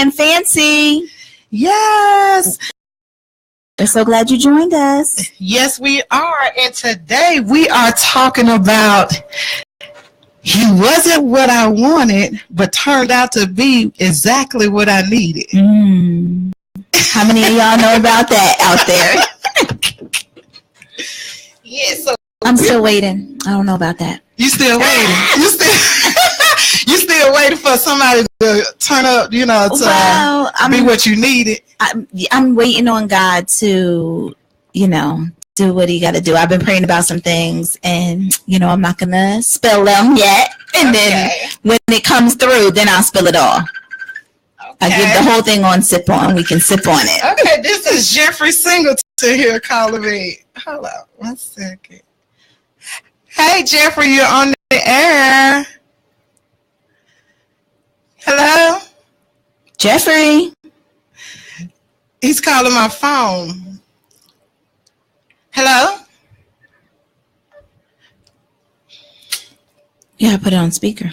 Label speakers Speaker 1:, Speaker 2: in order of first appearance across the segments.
Speaker 1: and Fancy.
Speaker 2: Yes.
Speaker 1: We're so glad you joined us.
Speaker 2: Yes, we are. And today we are talking about he wasn't what I wanted, but turned out to be exactly what I needed.
Speaker 1: How many of y'all know about that out there?
Speaker 2: Yeah, so
Speaker 1: I'm still waiting. I don't know about that.
Speaker 2: You still waiting. You still waiting for somebody to turn up, you know, to be what you needed.
Speaker 1: I'm waiting on God to, you know, do what he got to do. I've been praying about some things, and, you know, I'm not going to spill them yet. And then when it comes through, then I'll spill it all. I give the whole thing on sip on. We can sip on it.
Speaker 2: Okay, this is Jeffrey Singleton here calling me. Hold on 1 second. Hey, Jeffrey, you're on the air. Hello?
Speaker 1: Jeffrey.
Speaker 2: He's calling my phone. Hello?
Speaker 1: Yeah, I put it on speaker.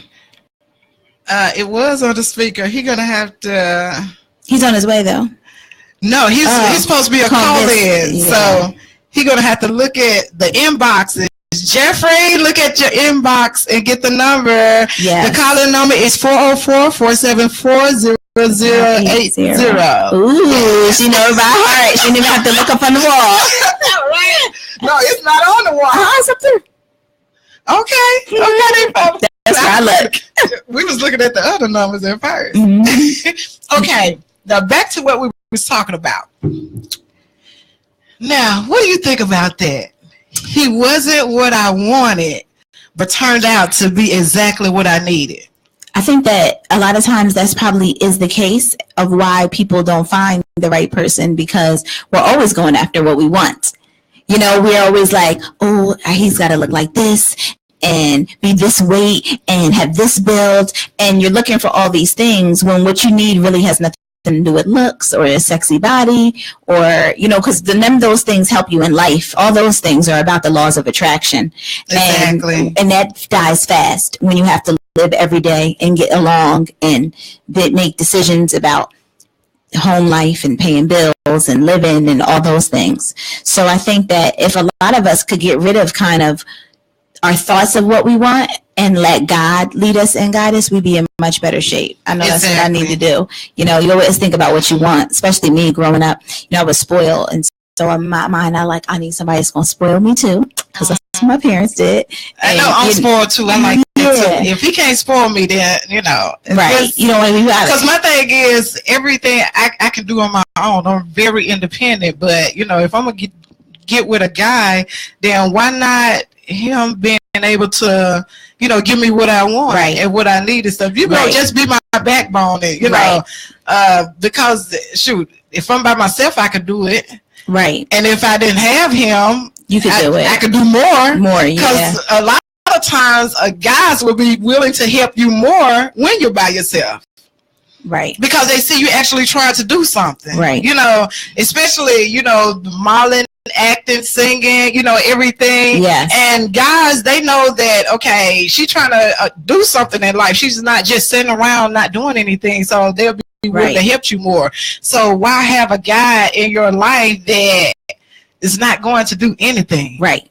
Speaker 2: It was on the speaker. He's going to have to...
Speaker 1: He's on his way, though.
Speaker 2: No, he's supposed to be a call-in.
Speaker 1: Yeah.
Speaker 2: So he's going to have to look at the inboxes. Jeffrey, look at your inbox and get the number.
Speaker 1: Yes.
Speaker 2: The call-in number is 404-474-0080.
Speaker 1: Ooh, she knows by heart. She didn't even have to look up on the wall.
Speaker 2: Right? No, it's not on the wall.
Speaker 1: It's up there.
Speaker 2: Okay.
Speaker 1: That's how I look.
Speaker 2: We was looking at the other numbers at first. Okay. Now back to what we was talking about. Now, what do you think about that? He wasn't what I wanted, but turned out to be exactly what I needed.
Speaker 1: I think that a lot of times that's probably is the case of why people don't find the right person, because we're always going after what we want. You know, we're always like, oh, he's got to look like this and be this weight and have this build. And you're looking for all these things when what you need really has nothing to do with looks or a sexy body, or, you know, because those things help you in life. All those things are about the laws of attraction.
Speaker 2: Exactly.
Speaker 1: And that dies fast when you have to live every day and get along and make decisions about home life and paying bills and living and all those things. So I think that if a lot of us could get rid of kind of our thoughts of what we want and let God lead us and guide us, we'd be in much better shape. I know that's what I need to do. You know, you always think about what you want, especially me growing up. You know, I was spoiled. And so in my mind, I need somebody that's going to spoil me too, because that's what my parents did.
Speaker 2: I know I'm spoiled too. I'm like, if he can't spoil me, then, you know.
Speaker 1: Right. You don't want to be right.
Speaker 2: Because my thing is, everything I can do on my own. I'm very independent. But, you know, if I'm going to get with a guy, then why not him being able to, you know, give me what I want and what I need and stuff. You know, just be my backbone, and, you know, because, shoot, if I'm by myself, I could do it. Right. And if I didn't have him, you could do it. I could do more. Because a lot of times, guys will be willing to help you more when you're by yourself. Right. Because they see you actually trying to do something. Right. You know, especially, you know, modeling, acting, singing, you know, everything. Yes. And guys, they know that, okay, she's trying to do something in life. She's not just sitting around not doing anything. So they'll be willing to help you more. So why have a guy in your life that is not going to do anything? Right.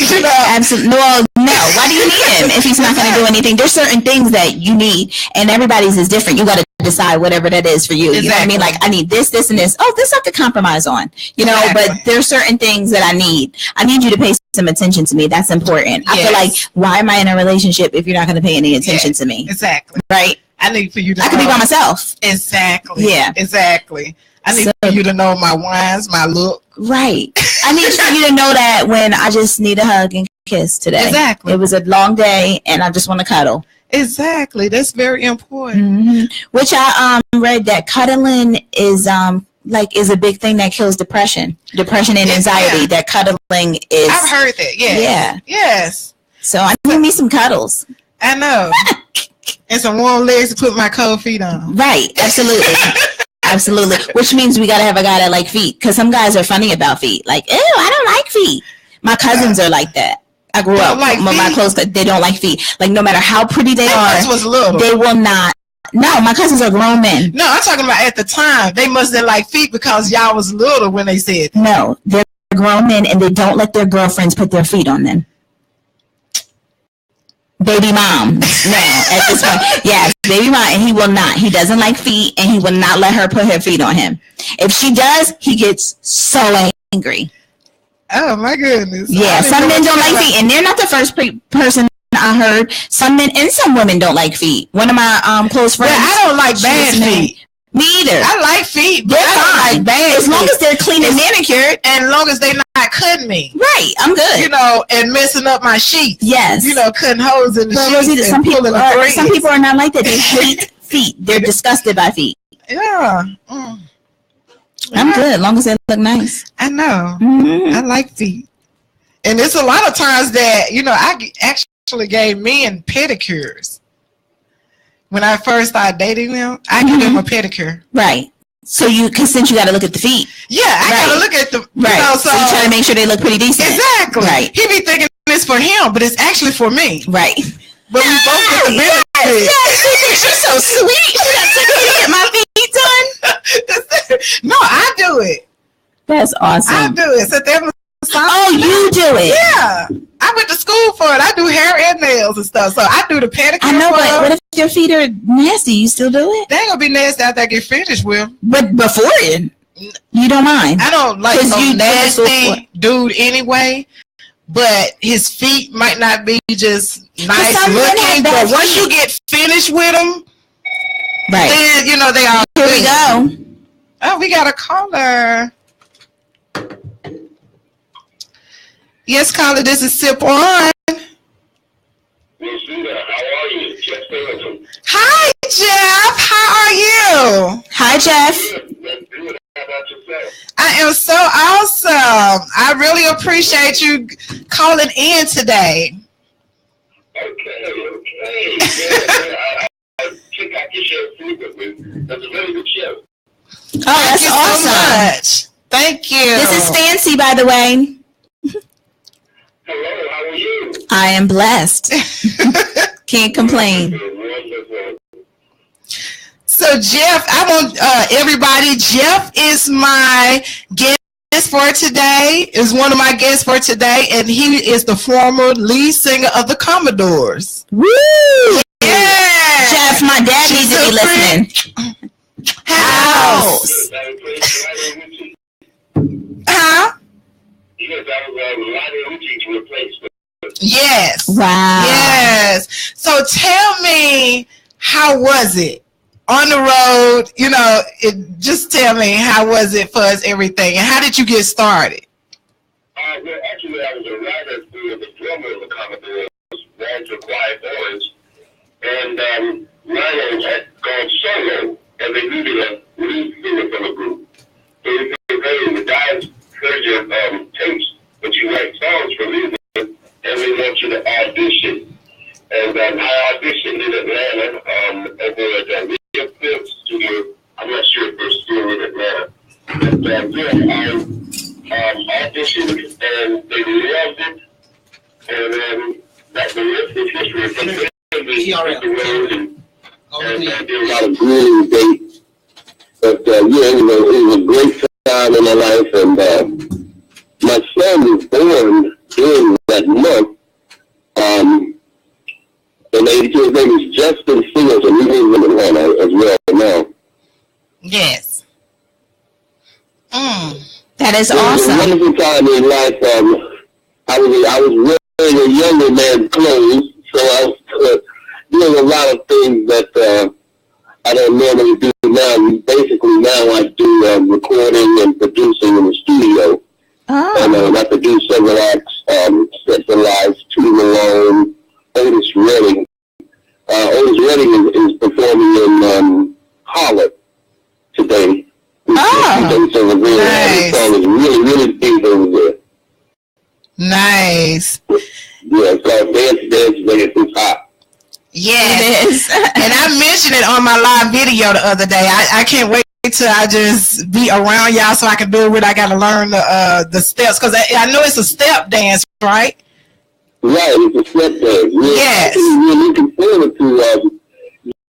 Speaker 2: You know? Absolutely. No. Why do you need him if he's not going to do anything? There's certain things that you need, and everybody's is different. You got to decide whatever that is for you. Exactly. You know what I mean? Like, I need this, and this. Oh, this I could compromise on. You know, but there's certain things that I need. I need you to pay some attention to me. That's important. Yes. I feel like, why am I in a relationship if you're not going to pay any attention to me? Exactly. Right? I need for you to I could be by myself. Exactly. Yeah. Exactly. I need for you to know my wines, my look. Right. I need for you to know that when I just need a hug and kiss today. Exactly. It was a long day and I just want to cuddle. Exactly. That's very important. Mm-hmm. Which I read that cuddling is is a big thing that kills depression and anxiety. Yeah. That cuddling is. I've heard that. Yeah. Yeah. Yes. So I need me some cuddles. I know. And some warm legs to put my cold feet on. Right. Absolutely. Absolutely. Which means we got to have a guy that like feet, because some guys are funny about feet. Like, ew, I don't like feet. My cousins are like that. I grew up with my close, they don't like feet. Like, no matter how pretty they are, they will not
Speaker 1: No, my cousins are grown men.
Speaker 2: No, I'm talking about at the time. They must have liked feet because y'all was little when they said that.
Speaker 1: No, they're grown men and they don't let their girlfriends put their feet on them. Baby mom. No, at this point. Yes, baby mom. And he will not. He doesn't like feet and he will not let her put her feet on him. If she does, he gets so angry.
Speaker 2: Oh, my goodness.
Speaker 1: Yeah, some men don't like feet. And they're not the first person I heard. Some men and some women don't like feet. One of my close friends.
Speaker 2: Well, I don't like bad feet.
Speaker 1: Me either.
Speaker 2: I like feet, but
Speaker 1: they're
Speaker 2: I don't like bad
Speaker 1: as long as they're clean and manicured.
Speaker 2: And as long as they're not cutting me.
Speaker 1: Right, I'm good.
Speaker 2: You know, and messing up my sheets.
Speaker 1: Yes.
Speaker 2: You know, cutting holes in the sheets.
Speaker 1: Some people are not like that. They hate feet. They're disgusted by feet.
Speaker 2: Yeah.
Speaker 1: I'm good as long as they look nice.
Speaker 2: I know. I like feet. And it's a lot of times that, you know, I actually gave men pedicures. When I first started dating them, I gave them a pedicure.
Speaker 1: Right. So since you got to look at the feet.
Speaker 2: Yeah, I got to look at the.
Speaker 1: Right. You know, so you try to make sure they look pretty decent.
Speaker 2: Exactly.
Speaker 1: Right.
Speaker 2: He be thinking it's for him, but it's actually for me.
Speaker 1: Right.
Speaker 2: But we both get the benefit.
Speaker 1: Yes, she's so sweet. She got to get my feet done.
Speaker 2: No, I do it.
Speaker 1: That's awesome.
Speaker 2: I do it. So
Speaker 1: you do it.
Speaker 2: Yeah. I went to school for it. I do hair and nails and stuff. So I do the pedicure.
Speaker 1: I know, but what if your feet are nasty? You still do it?
Speaker 2: They ain't gonna be nasty after I get finished with.
Speaker 1: But before it, you don't mind.
Speaker 2: I don't like no nasty dude anyway. But his feet might not be just nice looking. But once you get finished with them,
Speaker 1: right?
Speaker 2: Then you know they are.
Speaker 1: Here we go.
Speaker 2: Oh, we got a caller. Yes, caller. This is SSIPP On. Hi, Jeff. How are you?
Speaker 1: Hi, Jeff.
Speaker 2: I am so awesome. I really appreciate you calling in today.
Speaker 3: Okay. I check out your show frequently. That's a very good show.
Speaker 1: Oh, that's awesome.
Speaker 2: So much. Thank you.
Speaker 1: This is Stancy, by the way.
Speaker 3: Hello, how are you?
Speaker 1: I am blessed. Can't complain.
Speaker 2: So Jeff, I want everybody. Jeff is my guest for today. Is one of my guests for today, and he is the former lead singer of the Commodores.
Speaker 1: Woo!
Speaker 2: Yeah,
Speaker 1: Jeff, my dad needs to be listening.
Speaker 2: House. Huh? Yes.
Speaker 1: Wow.
Speaker 2: Yes. So tell me, how was it on the road? You know, just tell me, how was it for us, everything, and how did you get started?
Speaker 3: Well, actually, I was a writer for the drummer of the Commodores, Walter Quiet Boys, and Ryan had gone solo, and they needed a lead singer for the group. So he said, hey, the guys heard your tapes, but you write songs for music, and we want you to audition. And I auditioned in Atlanta over at Real Film Studio. I'm not sure if they're still in Atlanta. But I auditioned, and they loved it. And that the rest is history. From there, they hit the road and did a lot of grueling dates. But yeah, you know, it was a great time in my life, and my son was born during that month. And his name is Justin Singleton. He lives in Atlanta as well now.
Speaker 2: Yes.
Speaker 1: That is
Speaker 3: awesome. It was a wonderful time in life. I was wearing a younger man's clothes, so I was doing a lot of things that I don't normally do now. Basically, now I do recording and producing in the studio.
Speaker 1: Oh.
Speaker 3: And I produced several acts, Specialized, Tootie Malone, Otis Redding. Otis Redding is performing in Holland today.
Speaker 1: Oh,
Speaker 3: so nice. The song is really, really big over there.
Speaker 2: Nice.
Speaker 3: Yeah, it's called Dance, It's Hot.
Speaker 2: Yes. It is. And I mentioned it on my live video the other day. I can't wait till I just be around y'all so I can do it. I got to learn the steps, because I know it's a step dance, right?
Speaker 3: Right, it's a step dance.
Speaker 2: Yes.
Speaker 3: We're looking forward to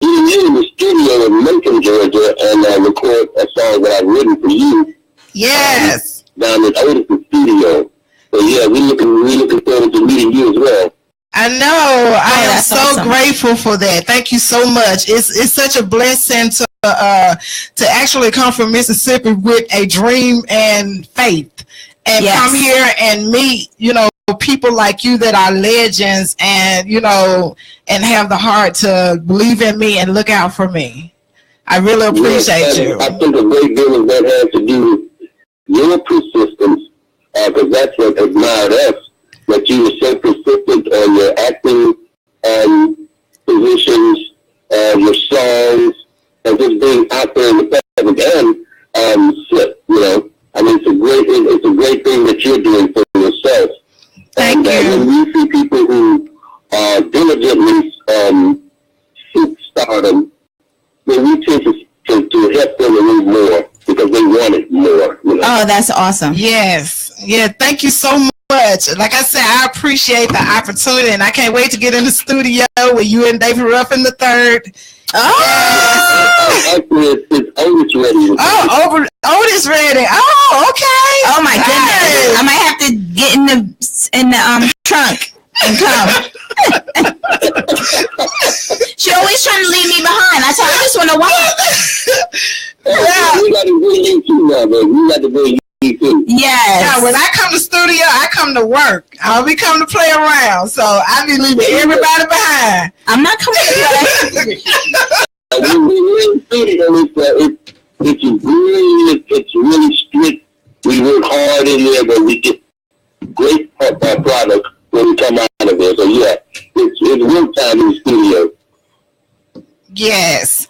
Speaker 3: you in the studio in Lincoln, Georgia, and record a song that I've written for you.
Speaker 2: Yes.
Speaker 3: Down at Otis' studio. So yeah, we're looking forward to meeting you as well.
Speaker 2: I know. I am so
Speaker 1: awesome.
Speaker 2: grateful for that. Thank you so much. It's such a blessing to actually come from Mississippi with a dream and faith, and come here and meet, people like you that are legends, and and have the heart to believe in me and look out for me. I really appreciate you.
Speaker 3: I think a great deal of that has to do with your persistence, because that's what admired us. That you were so persistent on your acting positions, your songs, and just being out there in the public and SSIPP. I mean, it's a great thing that you're doing for yourself.
Speaker 2: Thank you.
Speaker 3: When we see people who diligently seek stardom, then we tend to help them a little more because they want it more.
Speaker 1: Oh, that's awesome.
Speaker 2: Yes. Yeah. Thank you so much. Like I said, I appreciate the opportunity, and I can't wait to get in the studio with you and David Ruffin III.
Speaker 3: Actually, it's Otis ready.
Speaker 2: Otis ready. Oh, okay.
Speaker 1: Oh my goodness! I might have to get in the trunk and come. She always trying to leave me behind. I tell her this one a while.
Speaker 3: We got to bring you too now, man. We got to bring you too.
Speaker 1: Yes.
Speaker 2: Now, when I come to studio, I come to work. I don't be coming to play around. So I be leaving everybody behind.
Speaker 1: I'm not coming to play.
Speaker 3: When we're in studio, it's really strict. We work hard in there, but we get great product when we come out of there. So yeah, it's work time in the studio.
Speaker 2: Yes.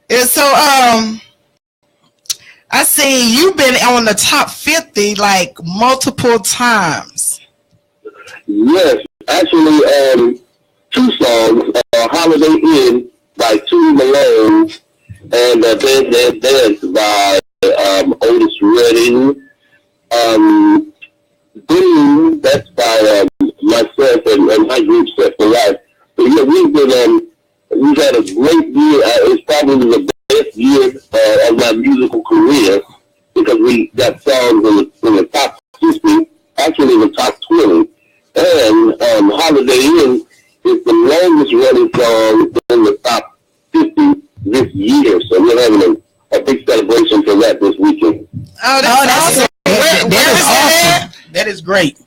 Speaker 2: And so I see you've been on the top 50 like multiple times.
Speaker 3: Yes, actually, 2 songs, Holiday Inn by Tootie Malone and Dance by Otis Redding. Boom, that's by myself and my group Set for Life. So yeah, we've had a great year. It's probably the best year of my musical career because we got songs in the top 50, actually in the top 20. And Holiday Inn is the longest running song in the top 50 this year. So we're having a big celebration for that this weekend.
Speaker 2: Oh, that's awesome.
Speaker 4: That is awesome. That is great.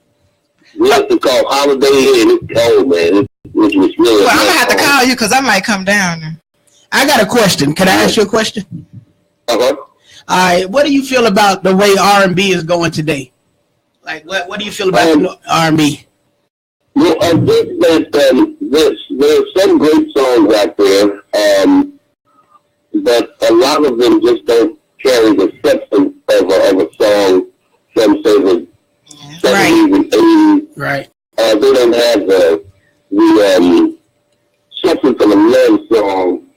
Speaker 3: We have to call Holiday Inn. It's cold, man. It was really
Speaker 2: well, I'm going to have to call you because I might come down there.
Speaker 4: I got a question. Can I ask you a question?
Speaker 3: Uh-huh.
Speaker 4: All right. What do you feel about the way R&B is going today? Like, what do you feel about R&B?
Speaker 3: Well, I think that there's some great songs out there, but a lot of them just don't carry the substance of a song from, say, the 70s and 80s.
Speaker 4: Right.
Speaker 3: They don't have the substance of a love song.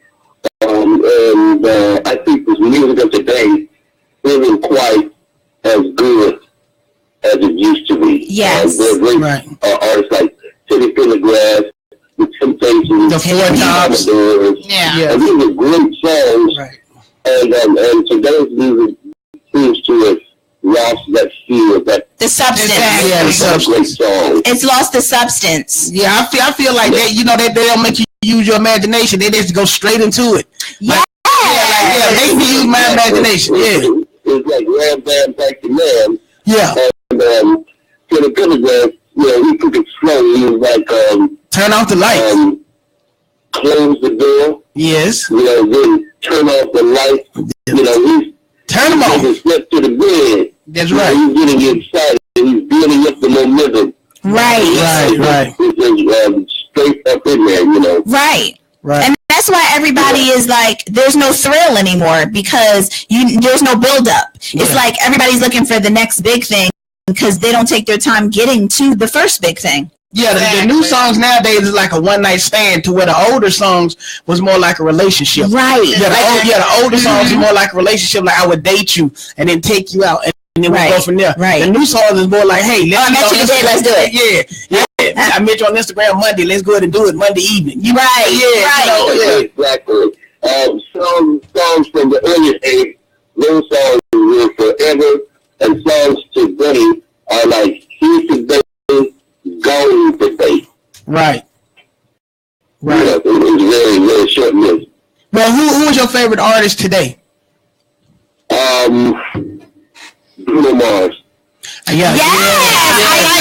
Speaker 3: And I think this music of today isn't quite as good as it used to be.
Speaker 1: Yes.
Speaker 3: There are great artists like Teddy Pendergrass, The Temptations,
Speaker 4: The Four Tops.
Speaker 3: Commodores.
Speaker 2: Yeah.
Speaker 3: And these are great songs.
Speaker 4: Right.
Speaker 3: And today's music seems to have lost that feel, that
Speaker 1: The substance.
Speaker 4: Yeah, the substance.
Speaker 3: great song.
Speaker 1: It's lost the substance.
Speaker 4: Yeah, I feel like that. You know, they don't make you use your imagination. They just go straight into it.
Speaker 1: Yeah.
Speaker 4: Make me use my imagination. Yeah.
Speaker 3: It's like Ram Bam Back to Man.
Speaker 4: Yeah.
Speaker 3: And Teddy Pendergrass, he took it slow. He was like,
Speaker 4: Turn off the lights.
Speaker 3: Close the door.
Speaker 4: Yes.
Speaker 3: Then turn off the lights. He's
Speaker 4: Turn them off.
Speaker 3: taking steps to the bed.
Speaker 4: That's right.
Speaker 3: He's getting excited. He's building up the momentum.
Speaker 1: Right.
Speaker 3: It's straight up in there,
Speaker 1: Right.
Speaker 4: Right.
Speaker 1: And that's why everybody is like, there's no thrill anymore because there's no build up. It's like everybody's looking for the next big thing because they don't take their time getting to the first big thing.
Speaker 4: Yeah, the new songs nowadays is like a one night stand to where the older songs was more like a relationship.
Speaker 1: Right.
Speaker 4: Yeah, the older songs is more like a relationship. Like I would date you and then take you out and then we go from there.
Speaker 1: Right.
Speaker 4: The new songs is more like, hey,
Speaker 1: I met you today, let's do it.
Speaker 4: Yeah. I met you on Instagram Monday. Let's go ahead and do it Monday evening.
Speaker 1: Right.
Speaker 3: Exactly. Songs from the earliest age, those songs will forever, and songs today are like here today, gone today.
Speaker 4: Right.
Speaker 3: Yeah, it's very, very short lived.
Speaker 4: Well, who is your favorite artist today?
Speaker 3: Bruno Mars.
Speaker 1: Yes, I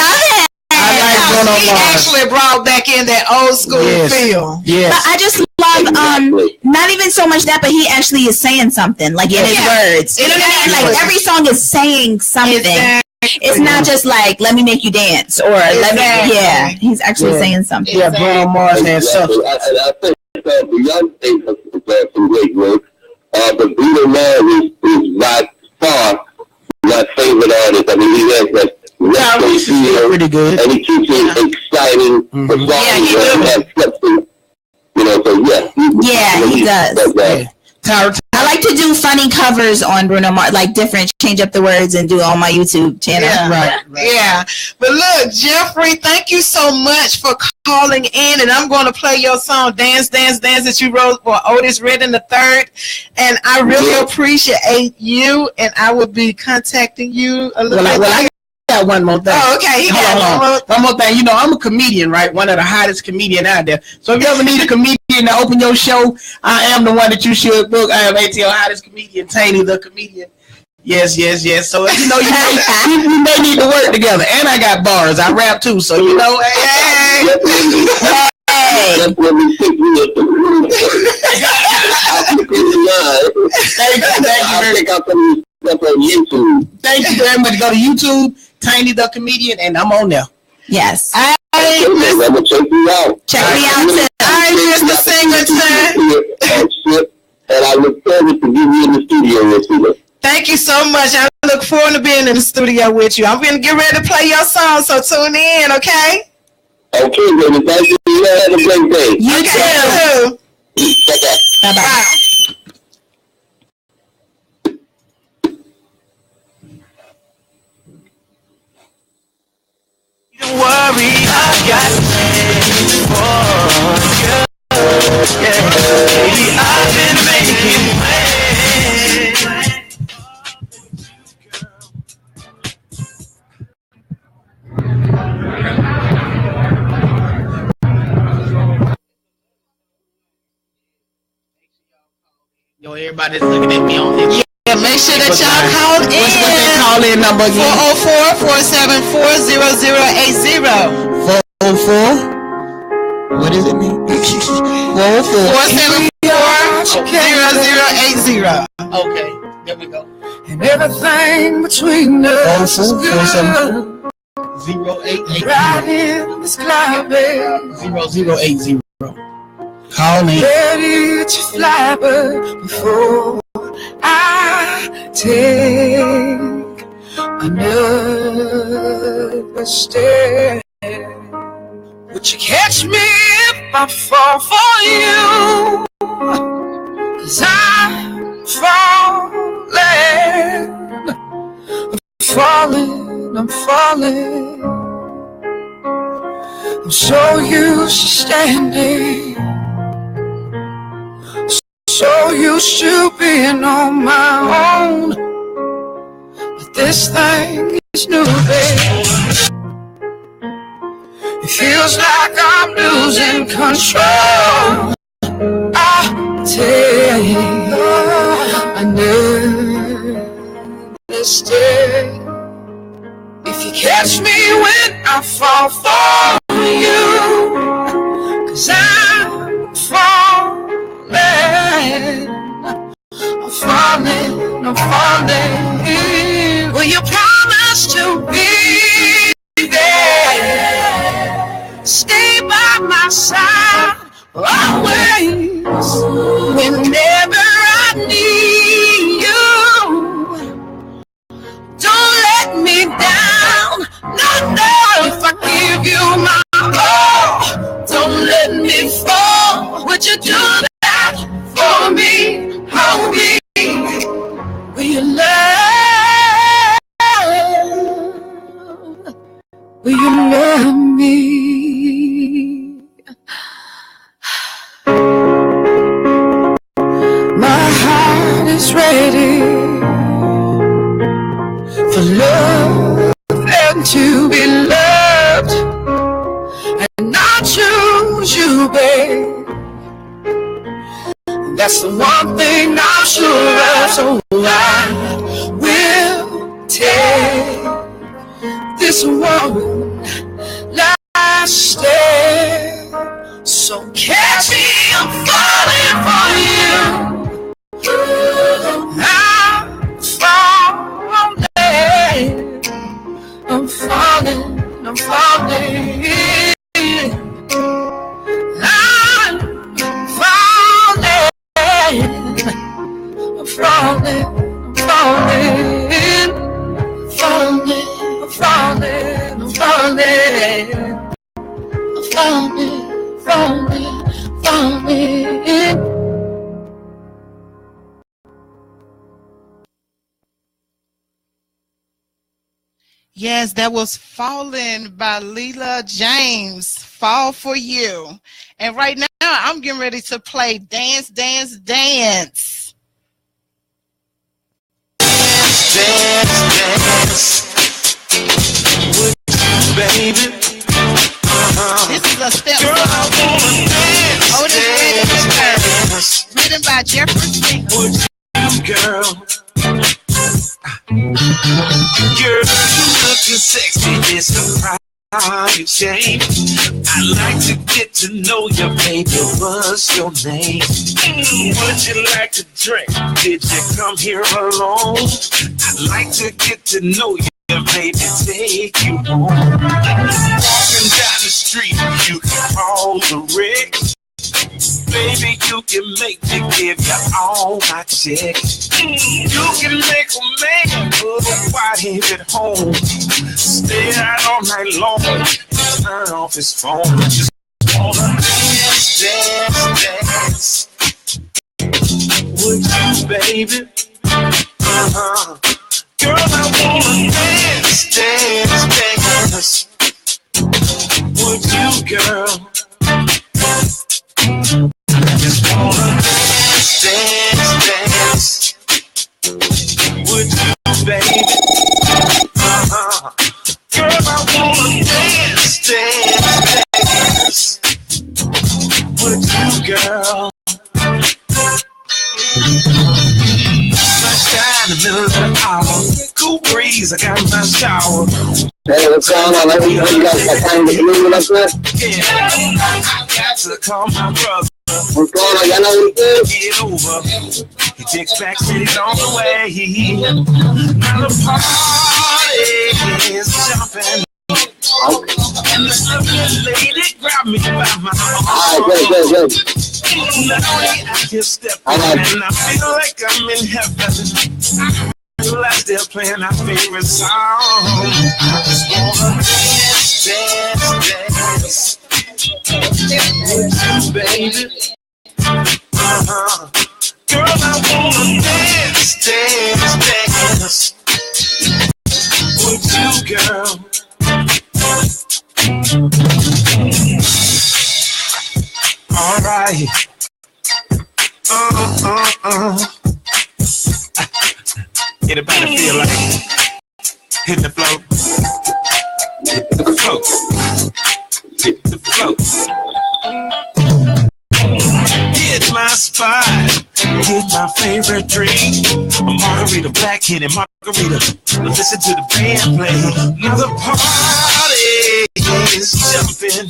Speaker 1: love it.
Speaker 4: I like Bruno
Speaker 2: He
Speaker 4: Mars.
Speaker 2: actually brought back in that old school feel.
Speaker 4: Yes.
Speaker 1: But I just love not even so much that, but he actually is saying something like in his words. You know what I mean? Like every song is saying something.
Speaker 2: Exactly.
Speaker 1: It's not just like let me make you dance or let me. Yeah, he's actually saying something.
Speaker 4: Yeah, Bruno Mars has substance.
Speaker 3: I think Beyonce has some great work, but Bruno Mars is by far my favorite artist. I mean, he has that feel,
Speaker 4: pretty good,
Speaker 3: and he keeps it exciting. The songs have substance, So
Speaker 1: he does. I like to do funny covers on Bruno Mars, like different, change up the words and do on my YouTube channel.
Speaker 2: Yeah. But look, Jeffrey, thank you so much for calling in, and I'm going to play your song Dance, Dance, Dance that you wrote for Otis Redding III. And I really appreciate you, and I will be contacting you a little bit later.
Speaker 4: Got one more thing.
Speaker 2: Oh, okay.
Speaker 4: One more thing. I'm a comedian, right? One of the hottest comedian out there. So if you ever need a comedian to open your show, I am the one that you should book. I am ATL hottest comedian, Taney the comedian. Yes. So we may need to work together. And I got bars. I rap too. So hey.
Speaker 3: That's what we think we are. Thank you.
Speaker 4: Thank you very much. Go to YouTube, Tiny the Comedian, and I'm on there.
Speaker 1: Yes.
Speaker 3: I'm gonna check you out.
Speaker 1: Check me out too.
Speaker 2: Mr. Singleton.
Speaker 3: And I look forward to being in the studio with you.
Speaker 2: Thank you so much. I look forward to being in the studio with you. I'm going to get ready to play your song, so tune in, okay?
Speaker 3: Okay, baby. Thank you. Have a great day.
Speaker 1: You too.
Speaker 3: Bye-bye.
Speaker 2: Bye.
Speaker 5: Don't worry, I got plans for you. Yeah, baby, I've been making plans.
Speaker 4: Yo, everybody's looking at me on this.
Speaker 2: Yeah, make sure that y'all call in.
Speaker 4: What's that call-in number again?
Speaker 2: 404-474-0080.
Speaker 4: 404. What does it mean?
Speaker 2: 474-0080.
Speaker 4: Okay, there we go.
Speaker 5: And everything between us is good.
Speaker 4: 080.
Speaker 5: Riding this cloud, babe.
Speaker 4: 0080. Call me.
Speaker 5: Ready to fly, but before I take another step, would you catch me if I fall for you? 'Cause I'm falling. I'm so used to standing, so used to being on my own, but this thing is new, babe. It feels like I'm losing control. I take another step. If you catch me when I fall for you, 'cause I'm falling. Will you promise to be there? Stay by my side always, whenever I need you. Don't let me down. No, if I give you my all, don't let me fall. Would you do that for me? Hold me. Will you love will you love me? My heart is ready for love and to be loved, and I choose you, babe. That's the one thing I'm sure of, so I will take this one last step. So catch me, I'm falling for you. I'm falling, I'm falling. I'm falling, I'm falling, falling, I'm falling, I'm falling, I'm falling, falling, falling.
Speaker 2: Yes, that was Falling by Leela James. Fall for You. And right now, I'm getting ready to play Dance, Dance, Dance.
Speaker 6: Dance, dance, with you, baby.
Speaker 2: This is a step
Speaker 6: Girl, I wanna dance,
Speaker 2: Otis
Speaker 6: dance,
Speaker 2: written by Jeffrey Singleton.
Speaker 6: with you, girl. Girl, you looking sexy, it's a private shame. I'd like to get to know you, baby. What's your name? Would you like to drink? Did you come here alone? I'd like to get to know you, baby. Take you home. Walking down the street, you can call the Rick. Baby, you can make me give you all my checks. You can make a man put a wife at home, stay out all night long, turn off his phone. Just wanna dance, dance, dance with you, baby. Girl, I wanna dance, dance, dance with you, girl. I just wanna dance, dance, dance with you, baby. Girl, I wanna dance, dance, dance with you, girl. Sunshine in the middle of the hour, cool breeze, I got my shower.
Speaker 3: Hey, what's going on? You guys got time to do with us, man?
Speaker 6: Yeah, I got to call my brother.
Speaker 3: What's going on? Y'all know what it is?
Speaker 6: Get over. He takes back cities on the way. Now the party is jumping. And the lovely lady grabbed me by my arm.
Speaker 3: Alright, good.
Speaker 6: Now I just step in and I feel like I'm in heaven. Like they're playing our favorite song. I just wanna dance, dance, dance with you, baby. Girl, I wanna dance, dance, dance with you, girl. All right. Anybody feel like hitting the flow? Hit the flow. Hit the flow. Hit my spot. Hit my favorite drink. A margarita, black Henny margarita. Listen to the band play. Now the party is jumping.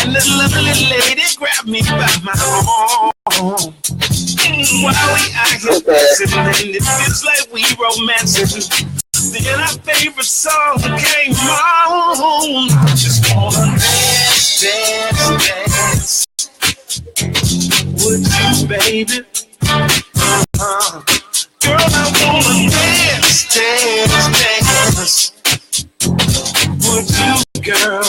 Speaker 6: And the lovely lady grabbed me by my arm. While we out here dancing, and it feels like we romancing. Then our favorite song came on. I just wanna dance, dance, dance with you, baby. Girl, I wanna dance, dance, dance with you, girl.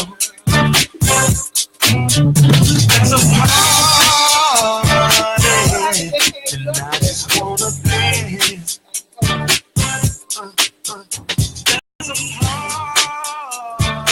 Speaker 6: There's a party, and I just wanna dance. There's a party.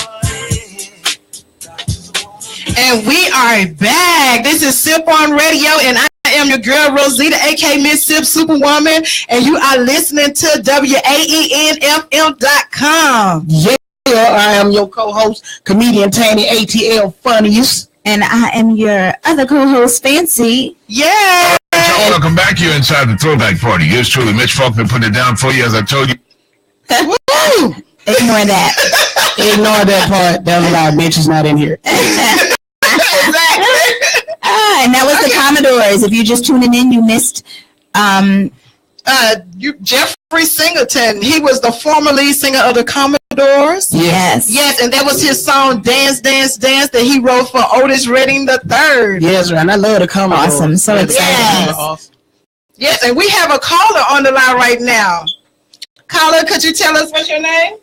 Speaker 2: And we are back. This is SSIPP on Radio, and I am your girl Rosita, aka Miss SSIPP Superwoman, and you are listening to WAENFM.com.
Speaker 4: Yeah, I am your co-host, comedian Tani ATL Funniest.
Speaker 1: And I am your other co-host, Fancy.
Speaker 2: Yeah.
Speaker 7: Welcome back here inside the Throwback Party. Yours truly, Mitch Faulkner, putting it down for you, as I told you.
Speaker 1: Ignore that.
Speaker 4: Ignore that part. That was a lot of bitches not in here.
Speaker 1: And that was the Commodores. If you're just tuning in, you missed
Speaker 2: Jeffrey Singleton. He was the former lead singer of the Commodores.
Speaker 1: Yes.
Speaker 2: Yes, and that was his song Dance, Dance, Dance that he wrote for Otis Redding III.
Speaker 4: Yes, right. I love the Commodores.
Speaker 1: Awesome. So excited.
Speaker 2: Yes.
Speaker 4: Awesome.
Speaker 2: Yes, and we have a caller on the line right now. Caller, could you tell us what's your name?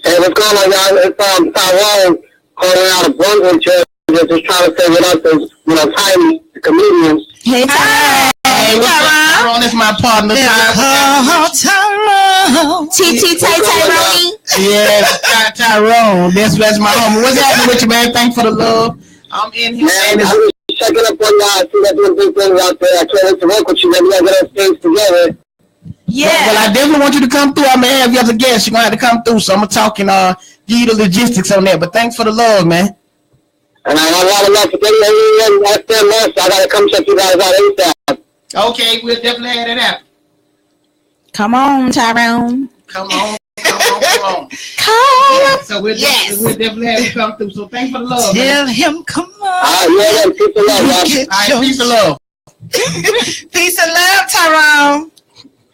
Speaker 3: Hey, what's going on, y'all? It's Tyrone calling out of Brunswick, Georgia. Just trying to say what up to, Tiny, the comedian.
Speaker 1: Hey, Tyrone.
Speaker 4: Hey, what's up, Tyrone? It's my partner,
Speaker 2: Tyrone.
Speaker 1: Tyrone.
Speaker 4: Yes, Tyrone. That's my homie. What's happening with you, man? Thanks for the love. I'm in here.
Speaker 3: Man, I was checking up on y'all. See that doing big things out there. I can't wait to work with you. Maybe we gotta get our things together.
Speaker 1: Yeah.
Speaker 4: Well, I definitely want you to come through. I'm going to have you as a guest. You're going to have to come through. So I'm going to talk and give you the logistics on that. But thanks for the love, man.
Speaker 3: And I want to know for getting that's their month. So I got to come check you guys out ASAP.
Speaker 4: Okay, we'll definitely have that happen.
Speaker 1: Come on, Tyrone.
Speaker 4: Come on.
Speaker 1: Come.
Speaker 4: So we'll definitely have you come through. So thanks for the love,
Speaker 2: Tell
Speaker 4: man.
Speaker 2: him, come on.
Speaker 3: Yeah, peace and love, y'all.
Speaker 4: All right, peace and love.
Speaker 2: Peace and love, Tyrone.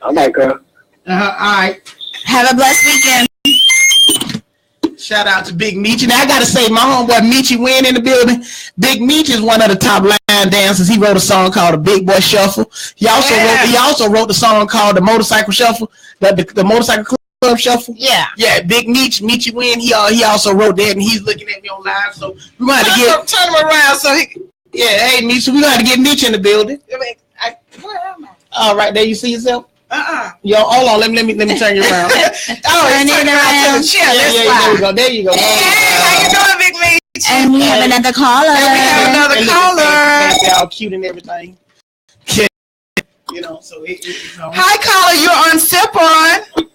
Speaker 3: All right, girl.
Speaker 4: All right.
Speaker 1: Have a blessed weekend.
Speaker 4: Shout out to Big Meechy. Now I gotta say, my homeboy Meechy Wynn in the building. Big Meechy is one of the top line dancers. He wrote a song called "The Big Boy Shuffle." He also wrote the song called "The Motorcycle Shuffle," the Motorcycle Club Shuffle.
Speaker 2: Yeah.
Speaker 4: Big Meechy Wynn. He also wrote that, and he's looking at me on live. So we're gonna have to
Speaker 2: turn him around so he.
Speaker 4: Yeah, hey Meechy, we're gonna have to get Meechy in the building.
Speaker 2: Where am I?
Speaker 4: All right, there you see yourself. Yo, hold on. Let me turn you around.
Speaker 1: Turn it around.
Speaker 2: To the chair.
Speaker 4: There you go.
Speaker 2: Hey, how you doing, Big Meech?
Speaker 1: And we have another caller.
Speaker 4: They're all cute and everything. So
Speaker 2: Hi, caller. You're on SSIPP On.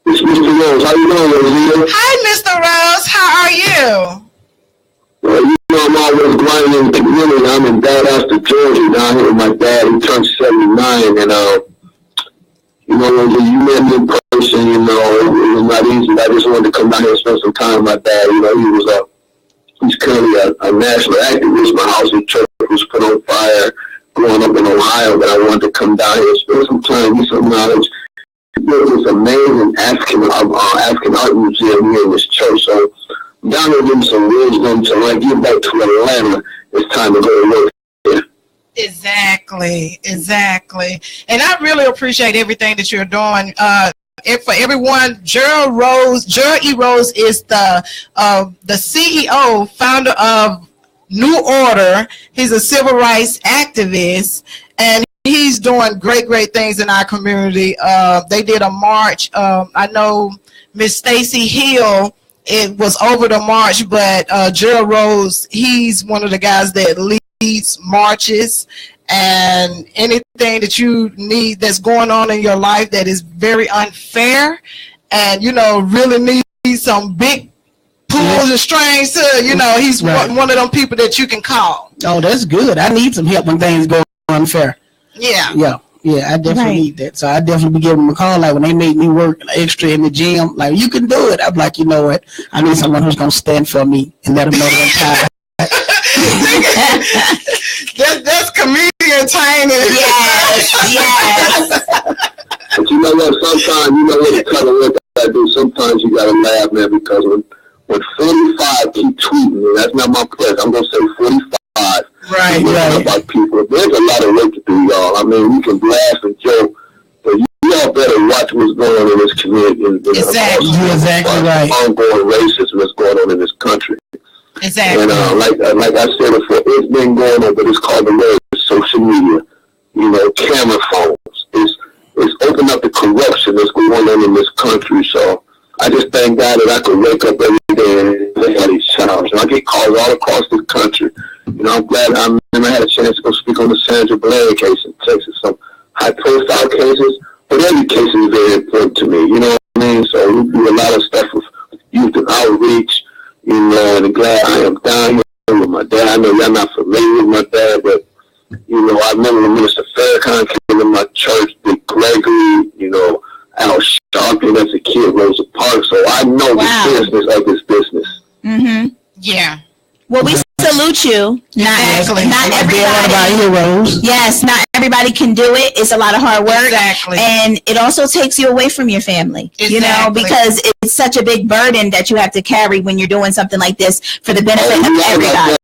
Speaker 3: It's Mr. Rose. How you doing, Rosita?
Speaker 2: Hi, Mr. Rose. How are you?
Speaker 3: Well, I'm always grinding in the community. I'm in Valdosta, Georgia, down here with my dad. He turned 79, and when you met me in person, it was not easy. I just wanted to come down here and spend some time with my dad. He's currently a national activist. My house in church was put on fire growing up in Ohio, but I wanted to come down here and spend some time, get some knowledge. There's this amazing African art museum here in this church, so I'm down here getting some wisdom. So when I get back to Atlanta, it's time to go to work.
Speaker 2: Exactly. And I really appreciate everything that you're doing. For everyone, Gerald E. Rose is the CEO, founder of New Order. He's a civil rights activist, and he's doing great things in our community. They did a march. I know Miss Stacy Hill, it was over the march, but Gerald Rose, he's one of the guys that leads marches, and anything that you need that's going on in your life that is very unfair and really needs some big pulls and strings to, he's one of them people that you can call.
Speaker 4: Oh, that's good. I need some help when things go unfair.
Speaker 2: Yeah,
Speaker 4: I definitely need that. So I definitely be giving them a call. Like when they make me work extra in the gym, like, you can do it. I'm like, you know what? I need someone who's gonna stand for me and let them know that I'm tired.
Speaker 2: That's comedian Tiny.
Speaker 1: Yes.
Speaker 3: But you know what? Sometimes what kind of work I do. Sometimes you gotta laugh, man, because when 45 keep tweeting me, that's not my place. I'm gonna say 45.
Speaker 4: Right.
Speaker 3: About people. There's a lot of work to do, y'all. I mean, we can laugh and joke, but y'all better watch what's going on in this community.
Speaker 2: Exactly.
Speaker 4: You're exactly right.
Speaker 3: Ongoing racism that's going on in this country.
Speaker 2: Exactly.
Speaker 3: And like I said before, it's been going on, but it's called the word social media. Camera phones. It's opened up the corruption that's going on in this country. So I just thank God that I could wake up every day and look at these channels. You know, I get calls all across the country. You know, I'm glad I had a chance to go speak on the Sandra Blair case in Texas. Some high-profile cases, but every case is very important to me. You know what I mean? So we do a lot of stuff with youth and outreach. You know, and I'm glad I am down here with my dad. I know y'all not familiar with my dad, but you know, I remember when Minister Farrakhan came to my church, Dick Gregory, you know, Al Sharpton as a kid, Rosa Parks. So I know the seriousness of this business.
Speaker 1: Mm-hmm.
Speaker 2: Yeah.
Speaker 1: Well, we salute you. Not everybody.
Speaker 4: Heroes.
Speaker 1: Yes, not everybody can do it. It's a lot of hard work.
Speaker 2: Exactly.
Speaker 1: And it also takes you away from your family.
Speaker 2: Exactly.
Speaker 1: You know, because it's such a big burden that you have to carry when you're doing something like this for the benefit of everybody.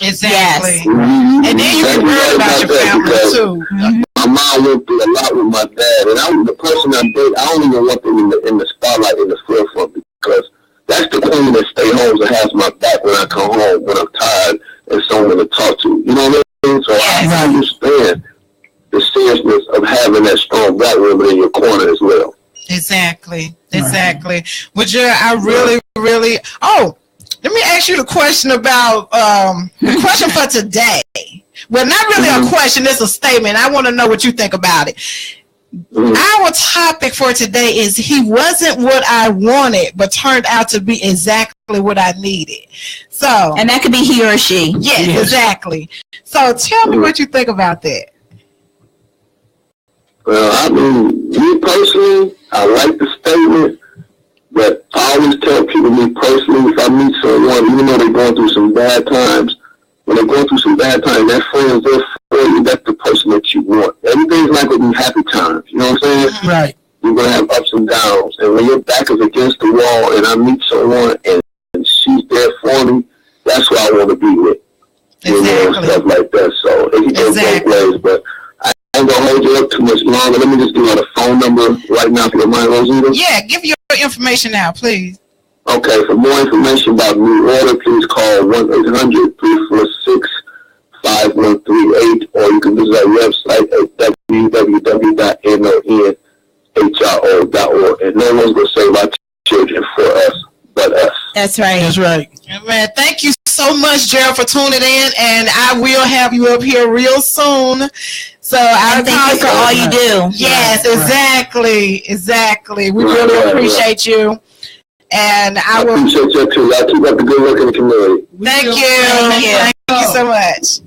Speaker 2: Exactly.
Speaker 1: Yes.
Speaker 3: Mm-hmm.
Speaker 2: And then you can worry about your family too.
Speaker 1: Mm-hmm.
Speaker 3: My mom went through a lot with my dad, and I'm the person I date. I don't even want them in the spotlight, in the forefront, because that's the queen that stays home and has my back when I come home, when I'm tired, and someone to talk to. You know what I mean? So I understand the seriousness of having that strong black woman in your corner as well.
Speaker 2: Exactly. But I really. Oh, let me ask you the question about the question for today. Well, not really a question. It's a statement. I want to know what you think about it. Our topic for today is he wasn't what I wanted, but turned out to be exactly what I needed. So,
Speaker 1: And that could be he or she.
Speaker 2: Yes, exactly. So tell me what you think about that.
Speaker 3: Well, I mean, me personally, I like the statement, but I always tell people, me personally, if I meet someone, even though they're going through some bad times, when they're going through some bad times, that friend's there for you. That's the person that you want. Everything's not going to be happy times. You know what I'm saying?
Speaker 4: Right.
Speaker 3: You're going to have ups and downs. And when your back is against the wall and I meet someone and she's there for me, that's who I want to be with. You know, and stuff like that. So it can go both ways. But I ain't going to hold you up too much longer. Let me just give you the phone number right now, if you don't mind, Rosita.
Speaker 2: Yeah, give your information now, please.
Speaker 3: Okay, for more information about new order, please call 1-800-346-5138, or you can visit our website at www.nonhro.org. And no one's going to save our children for us but us.
Speaker 1: That's right.
Speaker 4: That's right.
Speaker 2: Man, thank you so much, Gerald, for tuning in, and I will have you up here real soon. So I
Speaker 1: thank you for all you do.
Speaker 2: Yes, exactly. We really appreciate you. And I will
Speaker 3: appreciate you too. Y'all keep up the good work in the community.
Speaker 2: Thank you so much.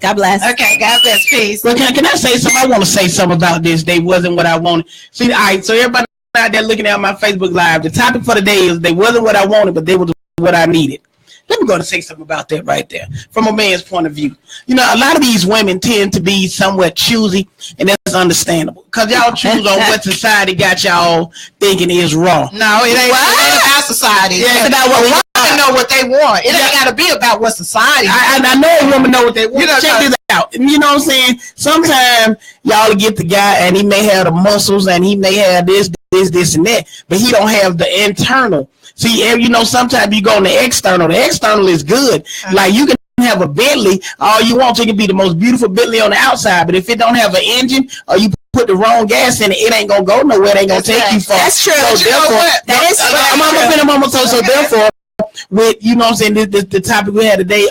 Speaker 1: God bless.
Speaker 2: Okay, God bless. Peace.
Speaker 4: Well, can I say something? I want to say something about this. They wasn't what I wanted. See, all right, so everybody out there looking at my Facebook Live, the topic for the day is they wasn't what I wanted, but they was what I needed. Let me go to say something about that right there from a man's point of view. You know, a lot of these women tend to be somewhat choosy, and that's understandable because y'all choose on what society got y'all thinking is wrong.
Speaker 2: No, it ain't about society. It's about what women know what they want. It ain't got to be about what society.
Speaker 4: I know a woman know what they want. You know, check this out. You know what I'm saying? Sometimes y'all get the guy, and he may have the muscles, and he may have this, and that, but he don't have the internal. See, you know, sometimes you go on the external. The external is good. Like you can have a Bentley, all you want, it can be the most beautiful Bentley on the outside, but if it don't have an engine or you put the wrong gas in it, it ain't gonna go nowhere. It ain't gonna take you far.
Speaker 1: That's true.
Speaker 4: So therefore, therefore, with, you know what I'm saying, the topic we had today,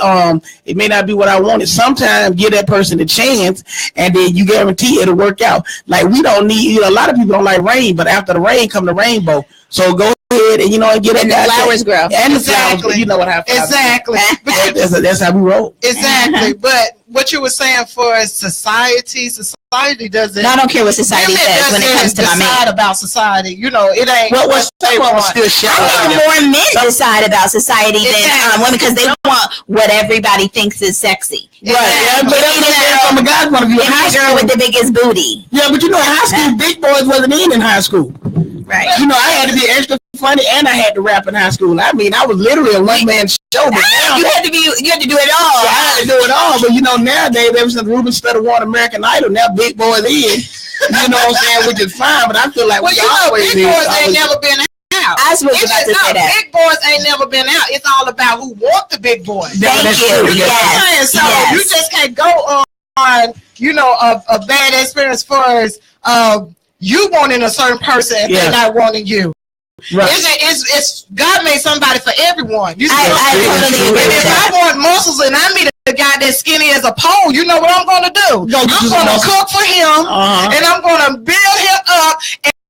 Speaker 4: it may not be what I wanted. Sometimes give that person a chance, and then you guarantee it'll work out. Like we don't need, you know, a lot of people don't like rain, but after the rain come the rainbow. So go ahead and, you know, get
Speaker 1: and the flowers grow.
Speaker 4: And the flowers, you know what happens.
Speaker 2: Exactly.
Speaker 4: That's how we roll.
Speaker 2: Exactly. But what you were saying for society doesn't.
Speaker 1: No, I don't care what society says when it comes to my man.
Speaker 2: About society, you know, it ain't.
Speaker 4: What's still showing?
Speaker 1: More men decide about society than women because they want what everybody thinks is sexy.
Speaker 4: Right. Yeah, but from a guy's point of view,
Speaker 1: high school with the biggest booty.
Speaker 4: Yeah, but you know, high school, big boys wasn't in high school.
Speaker 1: Right.
Speaker 4: You know, I had to be extra funny, and I had to rap in high school. I mean, I was literally a one-man show. But now,
Speaker 1: you had to do it all.
Speaker 4: Yeah, I had to do it all. But you know, nowadays, ever since Ruben Studdard won American Idol, now big boys in. You know what I'm saying? Which is fine, but I feel like
Speaker 2: big boys ain't never been out.
Speaker 1: I was about to say that.
Speaker 2: Big boys ain't never been out. It's all about who want the big boys.
Speaker 1: Thank you.
Speaker 2: Yes. So you just can't go on, you know, a bad experience as far as you wanting a certain person and they're not wanting you.
Speaker 4: Right.
Speaker 2: It's God made somebody for everyone. You see
Speaker 1: I totally agree
Speaker 2: and
Speaker 1: with
Speaker 2: if
Speaker 1: that.
Speaker 2: I want muscles and I meet a guy that's skinny as a pole, you know what I'm going to do? I'm going to cook for him, and I'm going to build him up,